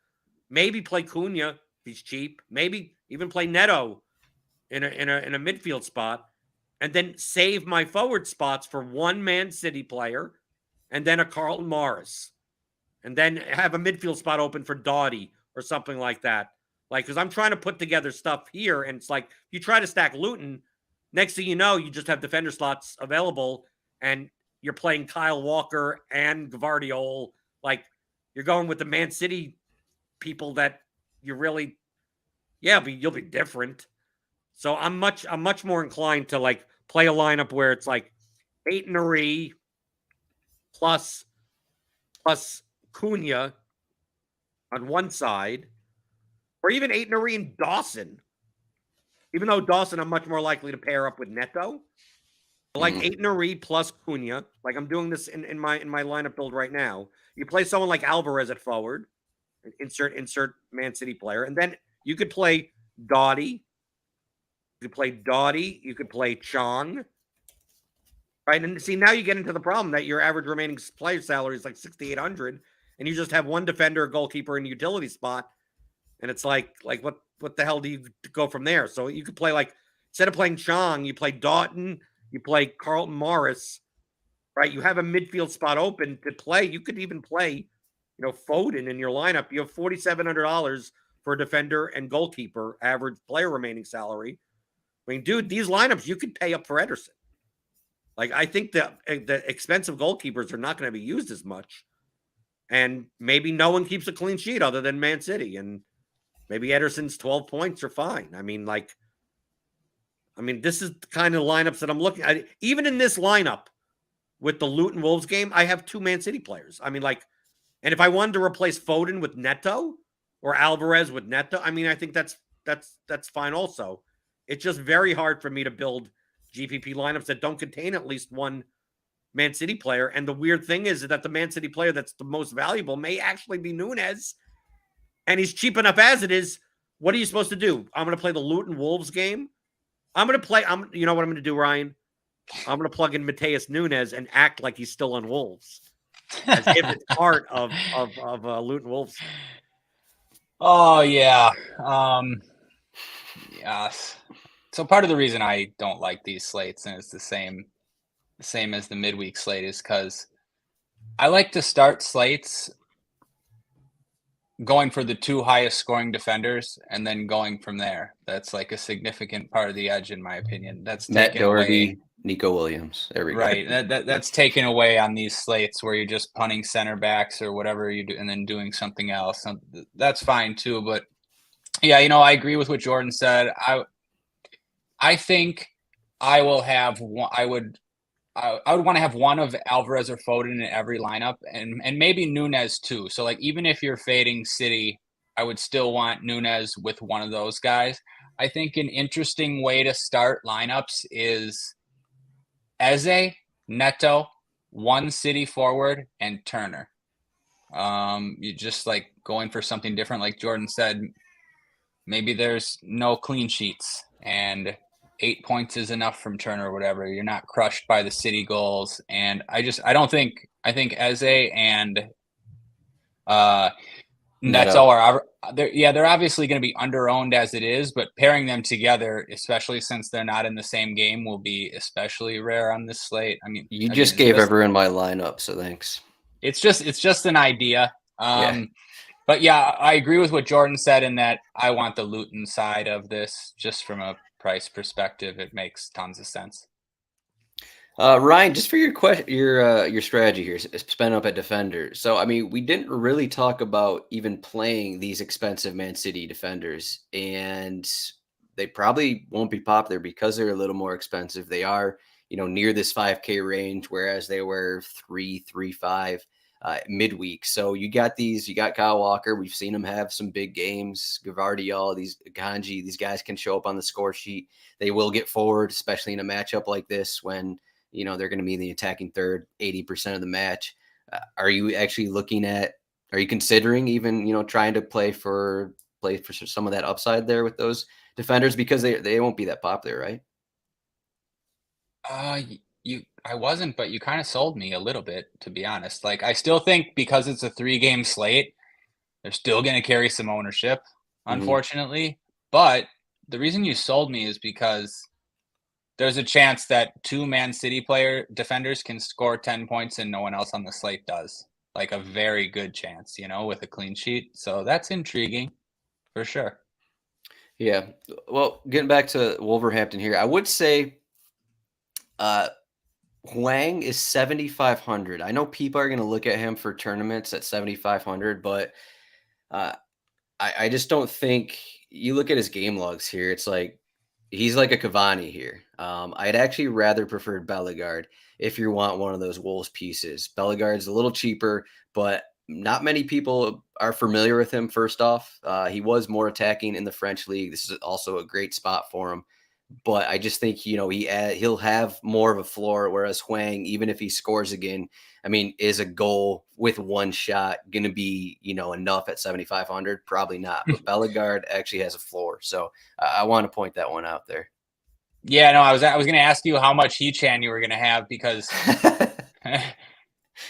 Maybe play Cunha if he's cheap. Maybe even play Neto in a midfield spot, and then save my forward spots for one Man City player and then a Carlton Morris, and then have a midfield spot open for Doughty or something like that. Like, because I'm trying to put together stuff here, and it's like, you try to stack Luton, next thing you know, you just have defender slots available, and you're playing Kyle Walker and Gvardiol. Like, you're going with the Man City people that you really, but you'll be different. So I'm much more inclined to like play a lineup where it's like Aït-Nouri plus Cunha on one side, or even Aït-Nouri and Dawson. Even though Dawson, I'm much more likely to pair up with Neto. Like Aït-Nouri plus Cunha. Like I'm doing this in my lineup build right now. You play someone like Alvarez at forward. Insert Man City player, and then you could play Doughty. You could play Doughty. You could play Chong. Right, and see, now you get into the problem that your average remaining player salary is like 6,800, and you just have one defender, a goalkeeper, and a utility spot, and it's like what the hell do you go from there? So you could play like, instead of playing Chong, you play Doughton, you play Carlton Morris, right? You have a midfield spot open to play. You could even play, Foden in your lineup. You have $4,700 for a defender and goalkeeper, average player remaining salary. I mean, dude, these lineups you could pay up for Ederson. Like, I think the expensive goalkeepers are not going to be used as much. And maybe no one keeps a clean sheet other than Man City. And maybe Ederson's 12 points are fine. I mean, this is the kind of lineups that I'm looking at. Even in this lineup with the Luton Wolves game, I have 2 Man City players. I mean, and if I wanted to replace Foden with Neto or Alvarez with Neto, I mean, I think that's fine also. It's just very hard for me to build GPP lineups that don't contain at least one Man City player. And the weird thing is that the Man City player that's the most valuable may actually be Nunez, and he's cheap enough as it is. What are you supposed to do? I'm going to play the Luton Wolves game. You know what I'm going to do, Ryan? I'm going to plug in Mateus Nunez and act like he's still on Wolves, as if it's part of Luton Wolves. Oh yeah. Yes. So part of the reason I don't like these slates, and it's the same as the midweek slate, is because I like to start slates going for the 2 highest scoring defenders and then going from there. That's like a significant part of the edge, in my opinion. That's Matt taken away. Nico Williams. There we go. Right. That's taken away on these slates where you're just punting center backs or whatever you do and then doing something else. That's fine too. But yeah, I agree with what Jordan said. I think I will have one. I would want to have one of Alvarez or Foden in every lineup, and maybe Nunez too. So like even if you're fading City, I would still want Nunez with one of those guys. I think an interesting way to start lineups is Eze, Neto, one City forward, and Turner. You just like going for something different, like Jordan said. Maybe there's no clean sheets and 8 points is enough from Turner or whatever. You're not crushed by the City goals. And I think Eze and Neto are they're obviously going to be under-owned as it is, but pairing them together, especially since they're not in the same game, will be especially rare on this slate. You just gave everyone my lineup, so thanks. It's just an idea. Yeah. But yeah, I agree with what Jordan said in that I want the Luton side of this just from a price perspective. It makes tons of sense. Ryan, just for your strategy here, spend up at defender. So, we didn't really talk about even playing these expensive Man City defenders, and they probably won't be popular because they're a little more expensive. They are, near this 5K range, whereas they were 3.5 midweek. So you got Kyle Walker. We've seen him have some big games. Gavardiol, Ganji, these guys can show up on the score sheet. They will get forward, especially in a matchup like this when they're going to be in the attacking third 80% of the match. Are you considering even trying to play for some of that upside there with those defenders, because they won't be that popular, right? I wasn't, but you kind of sold me a little bit, to be honest. Like, I still think because it's a 3-game slate, they're still going to carry some ownership, unfortunately. But the reason you sold me is because there's a chance that 2 Man City defenders can score 10 points and no one else on the slate does. Like a very good chance, with a clean sheet. So that's intriguing for sure. Yeah. Well, getting back to Wolverhampton here, I would say Hwang is 7,500. I know people are going to look at him for tournaments at 7,500, but I just don't think you look at his game logs here. It's like he's like a Cavani here. I'd actually rather prefer Bellegarde if you want one of those Wolves pieces. Bellegarde's a little cheaper, but not many people are familiar with him. First off, he was more attacking in the French league. This is also a great spot for him. But I just think, he'll have more of a floor, whereas Hwang, even if he scores again, is a goal with one shot going to be, enough at 7,500? Probably not. But Bellegarde actually has a floor. So I want to point that one out there. Yeah, no, I was going to ask you how much Hechan you were going to have because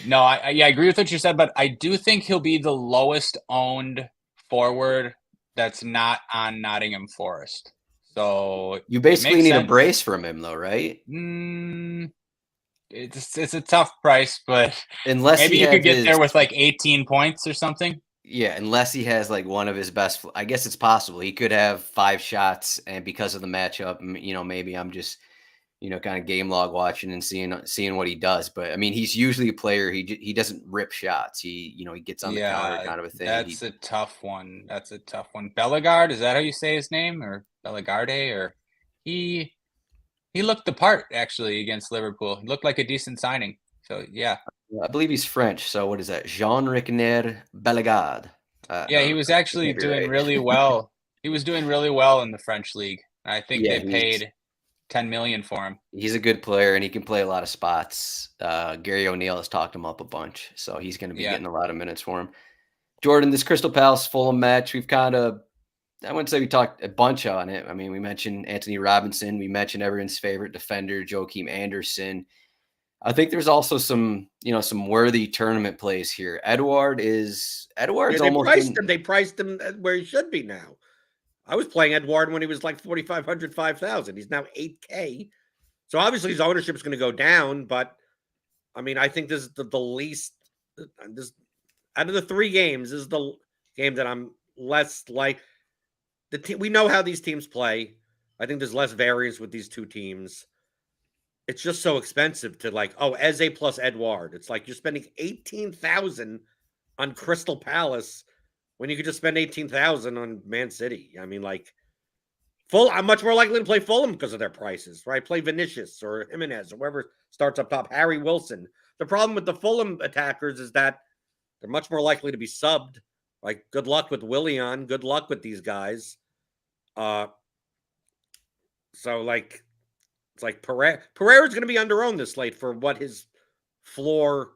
no, I agree with what you said, but I do think he'll be the lowest owned forward that's not on Nottingham Forest. So you basically need a brace from him, though, right? It's a tough price, but unless maybe you could get there with like 18 points or something. Yeah, unless he has like one of his best. I guess it's possible he could have 5 shots, and because of the matchup, maybe I'm just kind of game log watching and seeing what he does. But he's usually a player. He doesn't rip shots. He gets on the counter kind of a thing. That's a tough one. Bellegarde, is that how you say his name, or Bellegarde? Or he looked the part actually against Liverpool. He looked like a decent signing. So yeah, I believe he's French. So what is that? Jean-René Bellegarde. He was actually doing really well. He was doing really well in the French league. I think they paid 10 million for him. He's a good player and he can play a lot of spots. Gary O'Neill has talked him up a bunch, so he's going to be getting a lot of minutes for him. Jordan, this Crystal Palace Fulham match, we've I wouldn't say we talked a bunch on it. We mentioned Anthony Robinson. We mentioned everyone's favorite defender, Joachim Anderson. I think there's also some worthy tournament plays here. Edouard's almost They priced him where he should be now. I was playing Edouard when he was like 4,500, 5,000. He's now 8K. So obviously his ownership is going to go down, but I think this is the least out of the 3 games, this is the game that I'm less like. We know how these teams play. I think there's less variance with these 2 teams. it's just so expensive to like, oh, Eze plus Edouard. It's like you're spending 18,000 on Crystal Palace when you could just spend 18,000 on Man City. I mean, like, I'm much more likely to play Fulham because of their prices, right? Play Vinicius or Jimenez or whoever starts up top, Harry Wilson. The problem with the Fulham attackers is that they're much more likely to be subbed. Like, good luck with Willian. Good luck with these guys. So, like, it's like Pereira's going to be underowned this slate for what his floor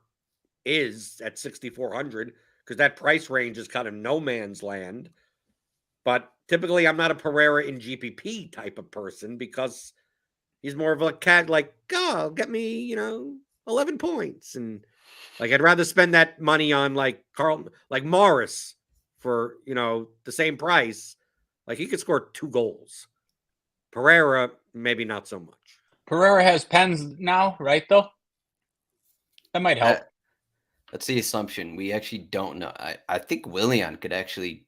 is at 6,400 because that price range is kind of no man's land. But typically, I'm not a Pereira in GPP type of person because he's more of a cat like, oh, get me, 11 points. And like, I'd rather spend that money on like Morris for, the same price. Like, he could score 2 goals. Pereira, maybe not so much. Pereira has pens now, right, though? That might help. That's the assumption. We actually don't know. I think Willian could actually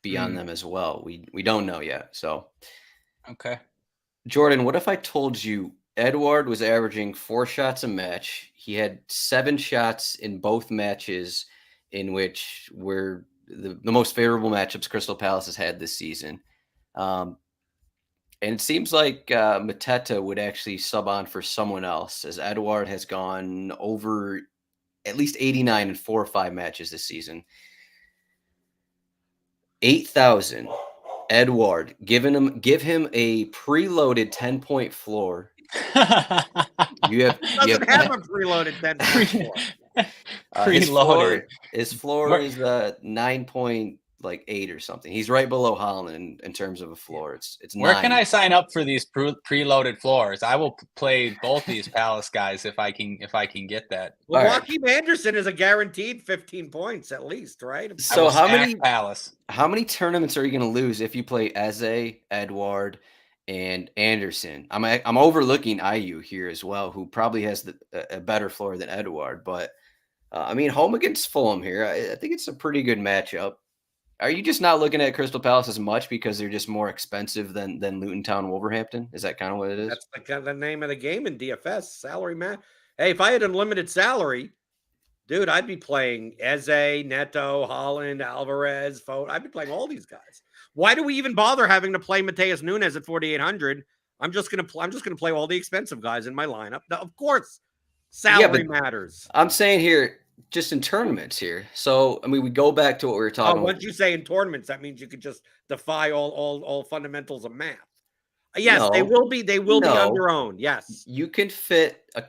be on them as well. We don't know yet. So, okay. Jordan, what if I told you Edouard was averaging 4 shots a match? He had 7 shots in both matches in which were the most favorable matchups Crystal Palace has had this season. And it seems like Mateta would actually sub on for someone else, as Edouard has gone over at least 89 in 4 or 5 matches this season. 8,000. Edouard, give him a preloaded 10-point floor. You have a preloaded 10-point floor. His floor is 9.8 or something. He's right below Haaland in terms of a floor. It's 9. Where can I sign up for these preloaded floors? I will play both these Palace guys if I can get that. Well, Joachim Anderson is a guaranteed 15 points at least, right? So how many tournaments are you going to lose if you play Eze, Edouard, and Anderson? I'm overlooking Ayew here as well, who probably has a better floor than Edouard. But home against Fulham here, I think it's a pretty good matchup. Are you just not looking at Crystal Palace as much because they're just more expensive than Luton Town, Wolverhampton? Is that kind of what it is? That's the name of the game in DFS, salary man. Hey, if I had unlimited salary, dude, I'd be playing Eze, Neto, Haaland, Alvarez, Foden. I'd be playing all these guys. Why do we even bother having to play Mateus Nunes at 4,800? I'm just gonna play all the expensive guys in my lineup. Now, of course, salary matters. I'm saying here, just in tournaments here. So, we go back to what we were talking about. Once you say in tournaments, that means you could just defy all fundamentals of math. Yes, they will be on their own. Yes. You can fit a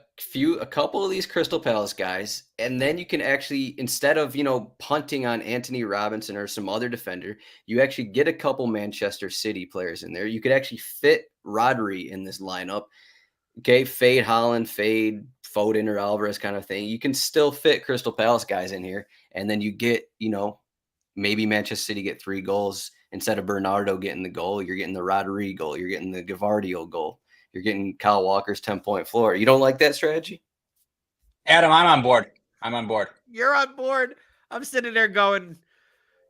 couple of these Crystal Palace guys, and then you can actually, instead of, punting on Anthony Robinson or some other defender, you actually get a couple Manchester City players in there. You could actually fit Rodri in this lineup. Okay, fade Haaland, fade Foden or Alvarez kind of thing. You can still fit Crystal Palace guys in here, and then you get, maybe Manchester City get 3 goals instead of Bernardo getting the goal. You're getting the Rodri goal. You're getting the Gavardio goal. You're getting Kyle Walker's 10-point floor. You don't like that strategy? Adam, I'm on board. You're on board. I'm sitting there going,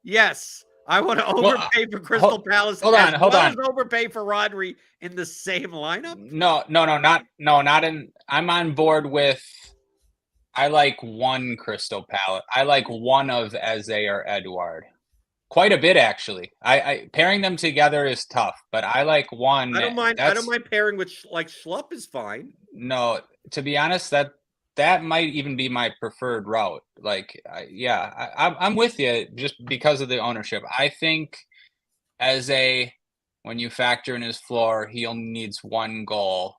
yes. I want to overpay for Crystal Palace. Hold on. Overpay for Rodri in the same lineup? Not in. I'm on board with. I like one Crystal Palace. I like one of Eze or Edouard. Quite a bit, actually. I pairing them together is tough, but I like one. I don't mind pairing with Schlupp is fine. No, to be honest, that might even be my preferred route. I'm with you just because of the ownership. I think when you factor in his floor, he only needs 1 goal,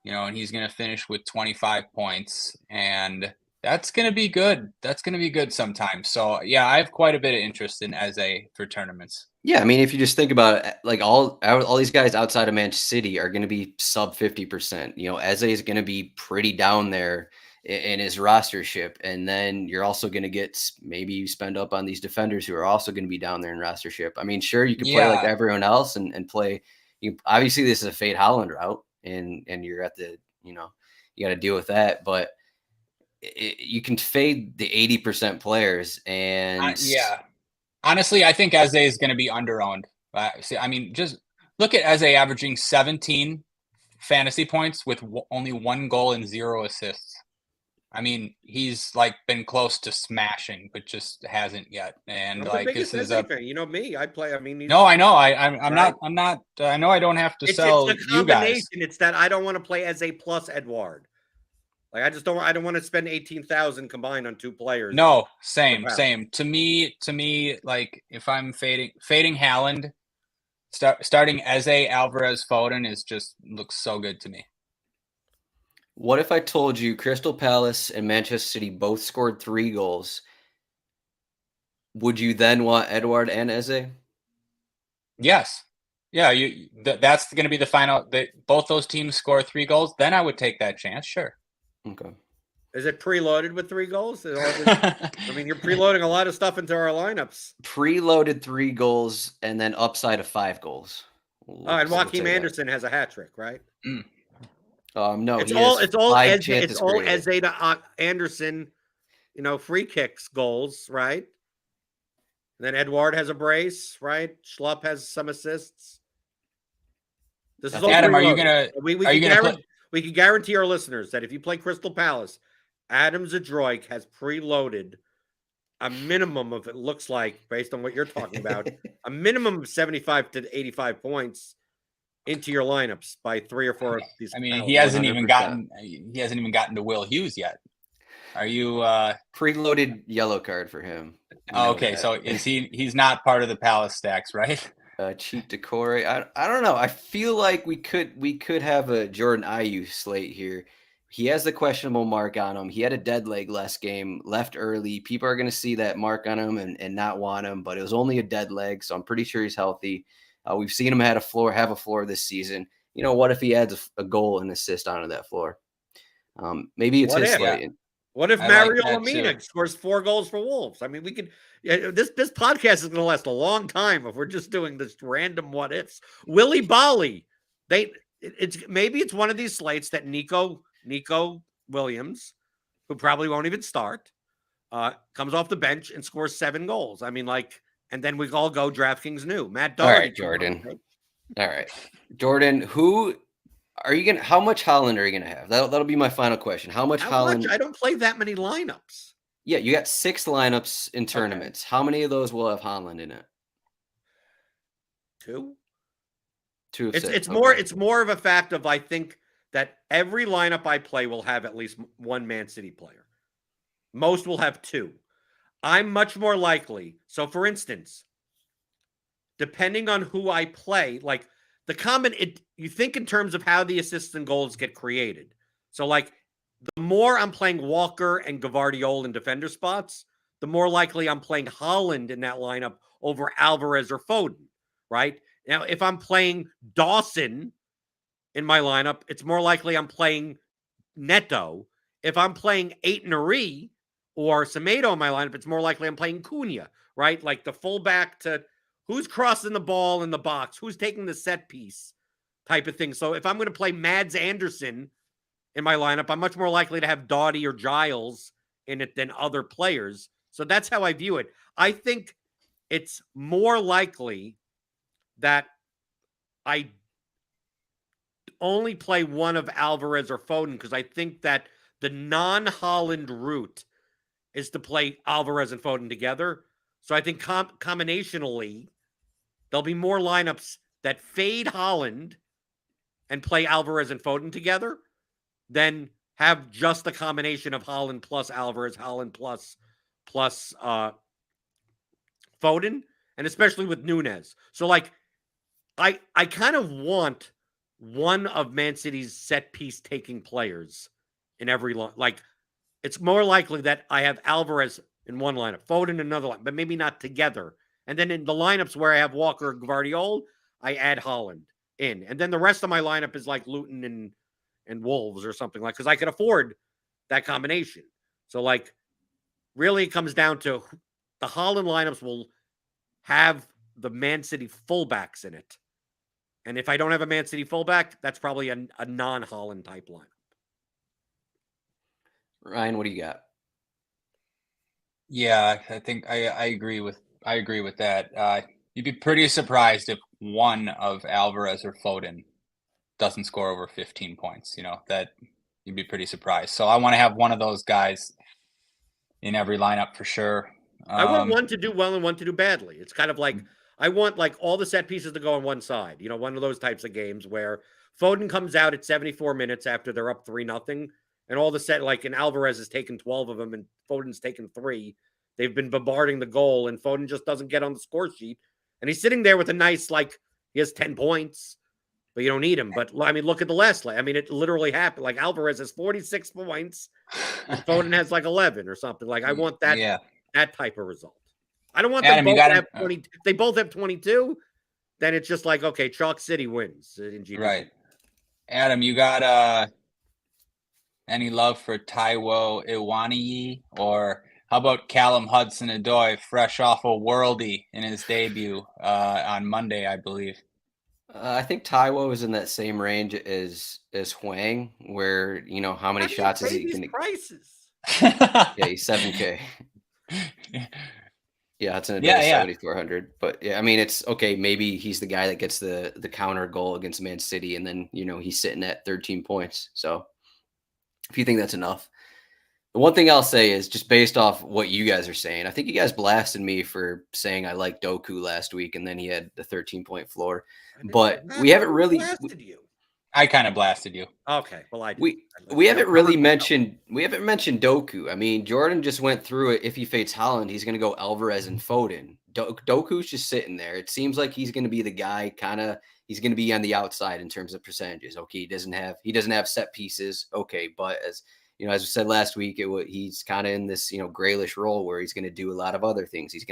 and he's going to finish with 25 points, and that's going to be good. That's going to be good sometimes. So, yeah, I have quite a bit of interest in Eze for tournaments. Yeah, if you just think about it, all these guys outside of Manchester City are going to be sub 50%. Eze is going to be pretty down there in his rostership, and then you're also going to get, maybe you spend up on these defenders who are also going to be down there in rostership. Sure, you can play like everyone else and play. Obviously, this is a fade Haaland route, and you're at the, you got to deal with that, but you can fade the 80% players, and honestly, I think Eze is going to be underowned. Just look at Eze averaging 17 fantasy points with only 1 goal and 0 assists. I mean, he's like been close to smashing, but just hasn't yet. And I'm the like biggest this is Eze fan. You know me. I play. I mean, no, I know. I'm right? not. I know I don't have to It's sell the you guys. combination. It's that I don't want to play as a plus Edward. Like I just don't. I don't want to spend 18,000 combined on 2 players. No, same. To me, like if I'm fading Haaland, starting Eze, Alvarez, Foden is just looks so good to me. What if I told you Crystal Palace and Manchester City both scored 3 goals? Would you then want Edward and Eze? Yes. Yeah, that's going to be the final. Both those teams score 3 goals. Then I would take that chance. Sure. Okay. Is it preloaded with 3 goals? I mean, you're preloading a lot of stuff into our lineups. Preloaded 3 goals and then upside of 5 goals. And Joaquin Anderson has a hat trick, right? Mm. No, it's all Eze created. to Anderson, free kicks goals, right? And then Edward has a brace, right? Schlupp has some assists. This is all Adam, are you gonna? We can guarantee our listeners that if you play Crystal Palace, Adam Zdroik has preloaded a minimum of, it looks like, based on what you're talking about, a minimum of 75 to 85 points into your lineups by 3 or 4 of these. I mean, he hasn't even gotten to Will Hughes yet. Are you preloaded yellow card for him? Okay, so is he's not part of the Palace stacks, right? Uh, Cheap Decore. I don't know. I feel like we could have a Jordan Ayew slate here. He has the questionable mark on him. He had a dead leg last game, left early. People are going to see that mark on him and not want him, but it was only a dead leg, so I'm pretty sure he's healthy. We've seen him have a floor this season. What if he adds a goal and assist onto that floor? Maybe it's his slate. Yeah. What if Mario Lemina scores 4 goals for Wolves? I mean, we could. This podcast is going to last a long time if we're just doing this random what ifs. Willy Bali, it's one of these slates that Nico Williams, who probably won't even start, comes off the bench and scores 7 goals. I mean, and then we all go DraftKings new. Matt Doherty. All right, Jordan. All right, Jordan. How much Haaland are you gonna have? That'll be my final question. How much Haaland? I don't play that many lineups. Yeah, you got 6 lineups in tournaments. Okay. How many of those will have Haaland in it? 2. 2 of 6. It's more of a fact of, I think that every lineup I play will have at least 1 Man City player. Most will have 2. I'm much more likely. So, for instance, depending on who I play, like you think in terms of how the assists and goals get created. So, the more I'm playing Walker and Gvardiol in defender spots, the more likely I'm playing Haaland in that lineup over Alvarez or Foden, right? Now, if I'm playing Dawson in my lineup, it's more likely I'm playing Neto. If I'm playing Aït-Nouri or Semedo in my lineup, it's more likely I'm playing Cunha, right? Like the fullback to who's crossing the ball in the box, who's taking the set piece type of thing. So if I'm going to play Mads Anderson in my lineup, I'm much more likely to have Doughty or Giles in it than other players. So that's how I view it. I think it's more likely that I only play one of Alvarez or Foden because I think that the non-Haaland route is to play Alvarez and Foden together. So I think combinationally, there'll be more lineups that fade Haaland and play Alvarez and Foden together than have just the combination of Haaland plus Alvarez, Haaland plus Foden, and especially with Nunez. So, I kind of want one of Man City's set piece taking players in every line. It's more likely that I have Alvarez in one lineup, Foden in another line, but maybe not together. And then in the lineups where I have Walker and Gvardiol, I add Haaland in. And then the rest of my lineup is like Luton and Wolves or something because I can afford that combination. So, really it comes down to the Haaland lineups will have the Man City fullbacks in it. And if I don't have a Man City fullback, that's probably a non-Haaland type lineup. Ryan, what do you got? Yeah, I think I agree with that. You'd be pretty surprised if one of Alvarez or Foden doesn't score over 15 points. That you'd be pretty surprised. So I want to have one of those guys in every lineup for sure. I want one to do well and one to do badly. It's kind of like I want like all the set pieces to go on one side. One of those types of games where Foden comes out at 74 minutes after they're up 3-0, and all the set and Alvarez has taken 12 of them and Foden's taken 3. They've been bombarding the goal, and Foden just doesn't get on the score sheet. And he's sitting there with a nice, he has 10 points, but you don't need him. But, look at the last leg. It literally happened. Alvarez has 46 points, and Foden has 11 or something. I want that that type of result. I don't want them both to have 20. If they both have 22, then it's just okay, Chalk City wins in GP. Right. Adam, you got any love for Taiwo Iwaniyi, or how about Callum Hudson-Odoi, fresh off a worldie in his debut on Monday, I believe? I think Taiwo is in that same range as Hwang, where how many shots is he going to? Prices. Yeah, he's $7K. Yeah, Hudson-Odoi 7,400. But yeah, it's okay. Maybe he's the guy that gets the counter goal against Man City, and then he's sitting at 13 points. So if you think that's enough. The one thing I'll say is just based off what you guys are saying, I think you guys blasted me for saying I liked Doku last week, and then he had the 13-point floor. But we haven't really blasted you. I kind of blasted you. Okay, well I did. We haven't really mentioned Doku. Jordan just went through it. If he fades Haaland, he's going to go Alvarez and Foden. Doku's just sitting there. It seems like he's going to be the guy. He's going to be on the outside in terms of percentages. Okay, he doesn't have set pieces. Okay, but as we said last week, he's kind of in this grayish role where he's going to do a lot of other things. He's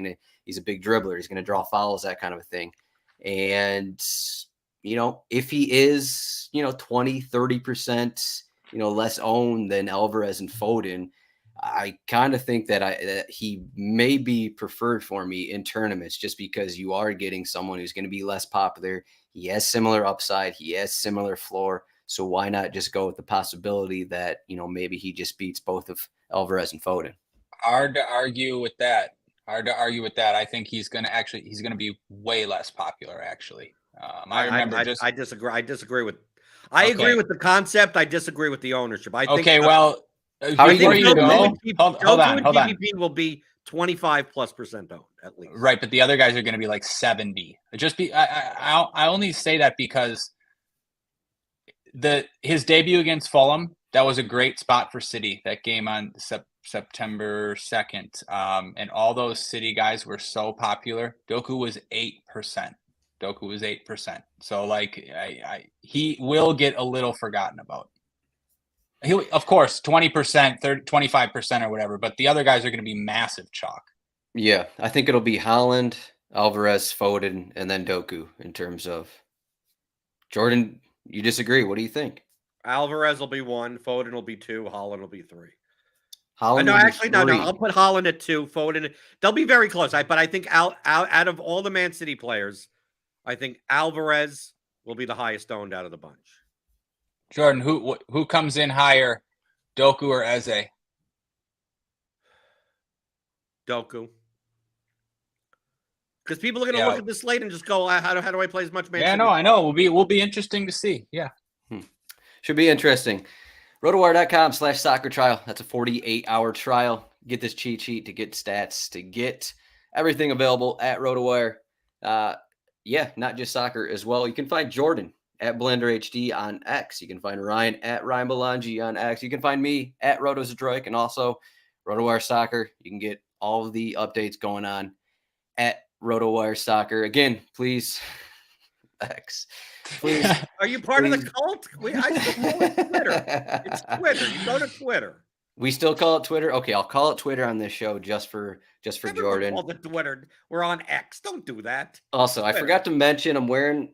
a big dribbler. He's going to draw fouls, that kind of a thing. And if he is 20-30% less owned than Alvarez and Foden, I kind of think that he may be preferred for me in tournaments, just because you are getting someone who's going to be less popular. He has similar upside. He has similar floor. So why not just go with the possibility that, maybe he just beats both of Alvarez and Foden? Hard to argue with that. I think he's going to be way less popular, actually. I disagree. I agree with the concept. I disagree with the ownership. I think. Okay, well, how do you go? Hold on. GPP will be 25+% owned at least. Right, but the other guys are going to be 70. I only say that because his debut against Fulham, that was a great spot for City. That game on September 2nd, and all those City guys were so popular. Doku was 8%. So he will get a little forgotten about. He, of course, 20%, 25% or whatever, but the other guys are going to be massive chalk. Yeah, I think it'll be Haaland, Alvarez, Foden, and then Doku in terms of Jordan. You disagree? What do you think? Alvarez will be 1, Foden will be 2, Haaland will be 3. Haaland no. I'll put Haaland at 2, Foden. They'll be very close. But I think out of all the Man City players, I think Alvarez will be the highest owned out of the bunch. Jordan, who comes in higher, Doku or Eze? Doku. Because people are going to look at this slate and just go, how do I play as much Man City? Yeah, no, I know. Will be interesting to see. Yeah. Should be interesting. RotoWire.com/soccer trial. That's a 48-hour trial. Get this cheat sheet to get stats, to get everything available at RotoWire. Not just soccer as well. You can find Jordan at Blender HD on X. You can find Ryan at Ryan Belongia on X. You can find me at Zdroik, and also RotoWire Soccer. You can get all of the updates going on at RotoWire Soccer. Again, please, X. Please. Are you part of the cult? I still call it Twitter. It's Twitter. You go to Twitter. We still call it Twitter? Okay, I'll call it Twitter on this show just for Jordan. Call it Twitter. We're on X. Don't do that. Also, Twitter. I forgot to mention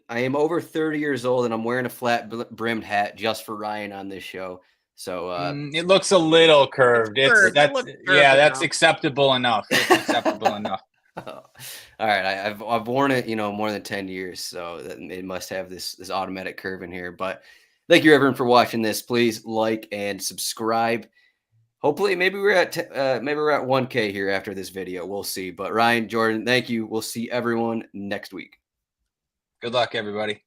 I am over 30 years old, and I'm wearing a flat brimmed hat just for Ryan on this show. So it looks a little curved. That's enough. Acceptable enough. It's acceptable enough. All right, I've worn it, more than 10 years, so it must have this automatic curve in here. But thank you everyone for watching this. Please like and subscribe. Hopefully, maybe we're at 1K here after this video. We'll see. But Ryan, Jordan, thank you. We'll see everyone next week. Good luck, everybody.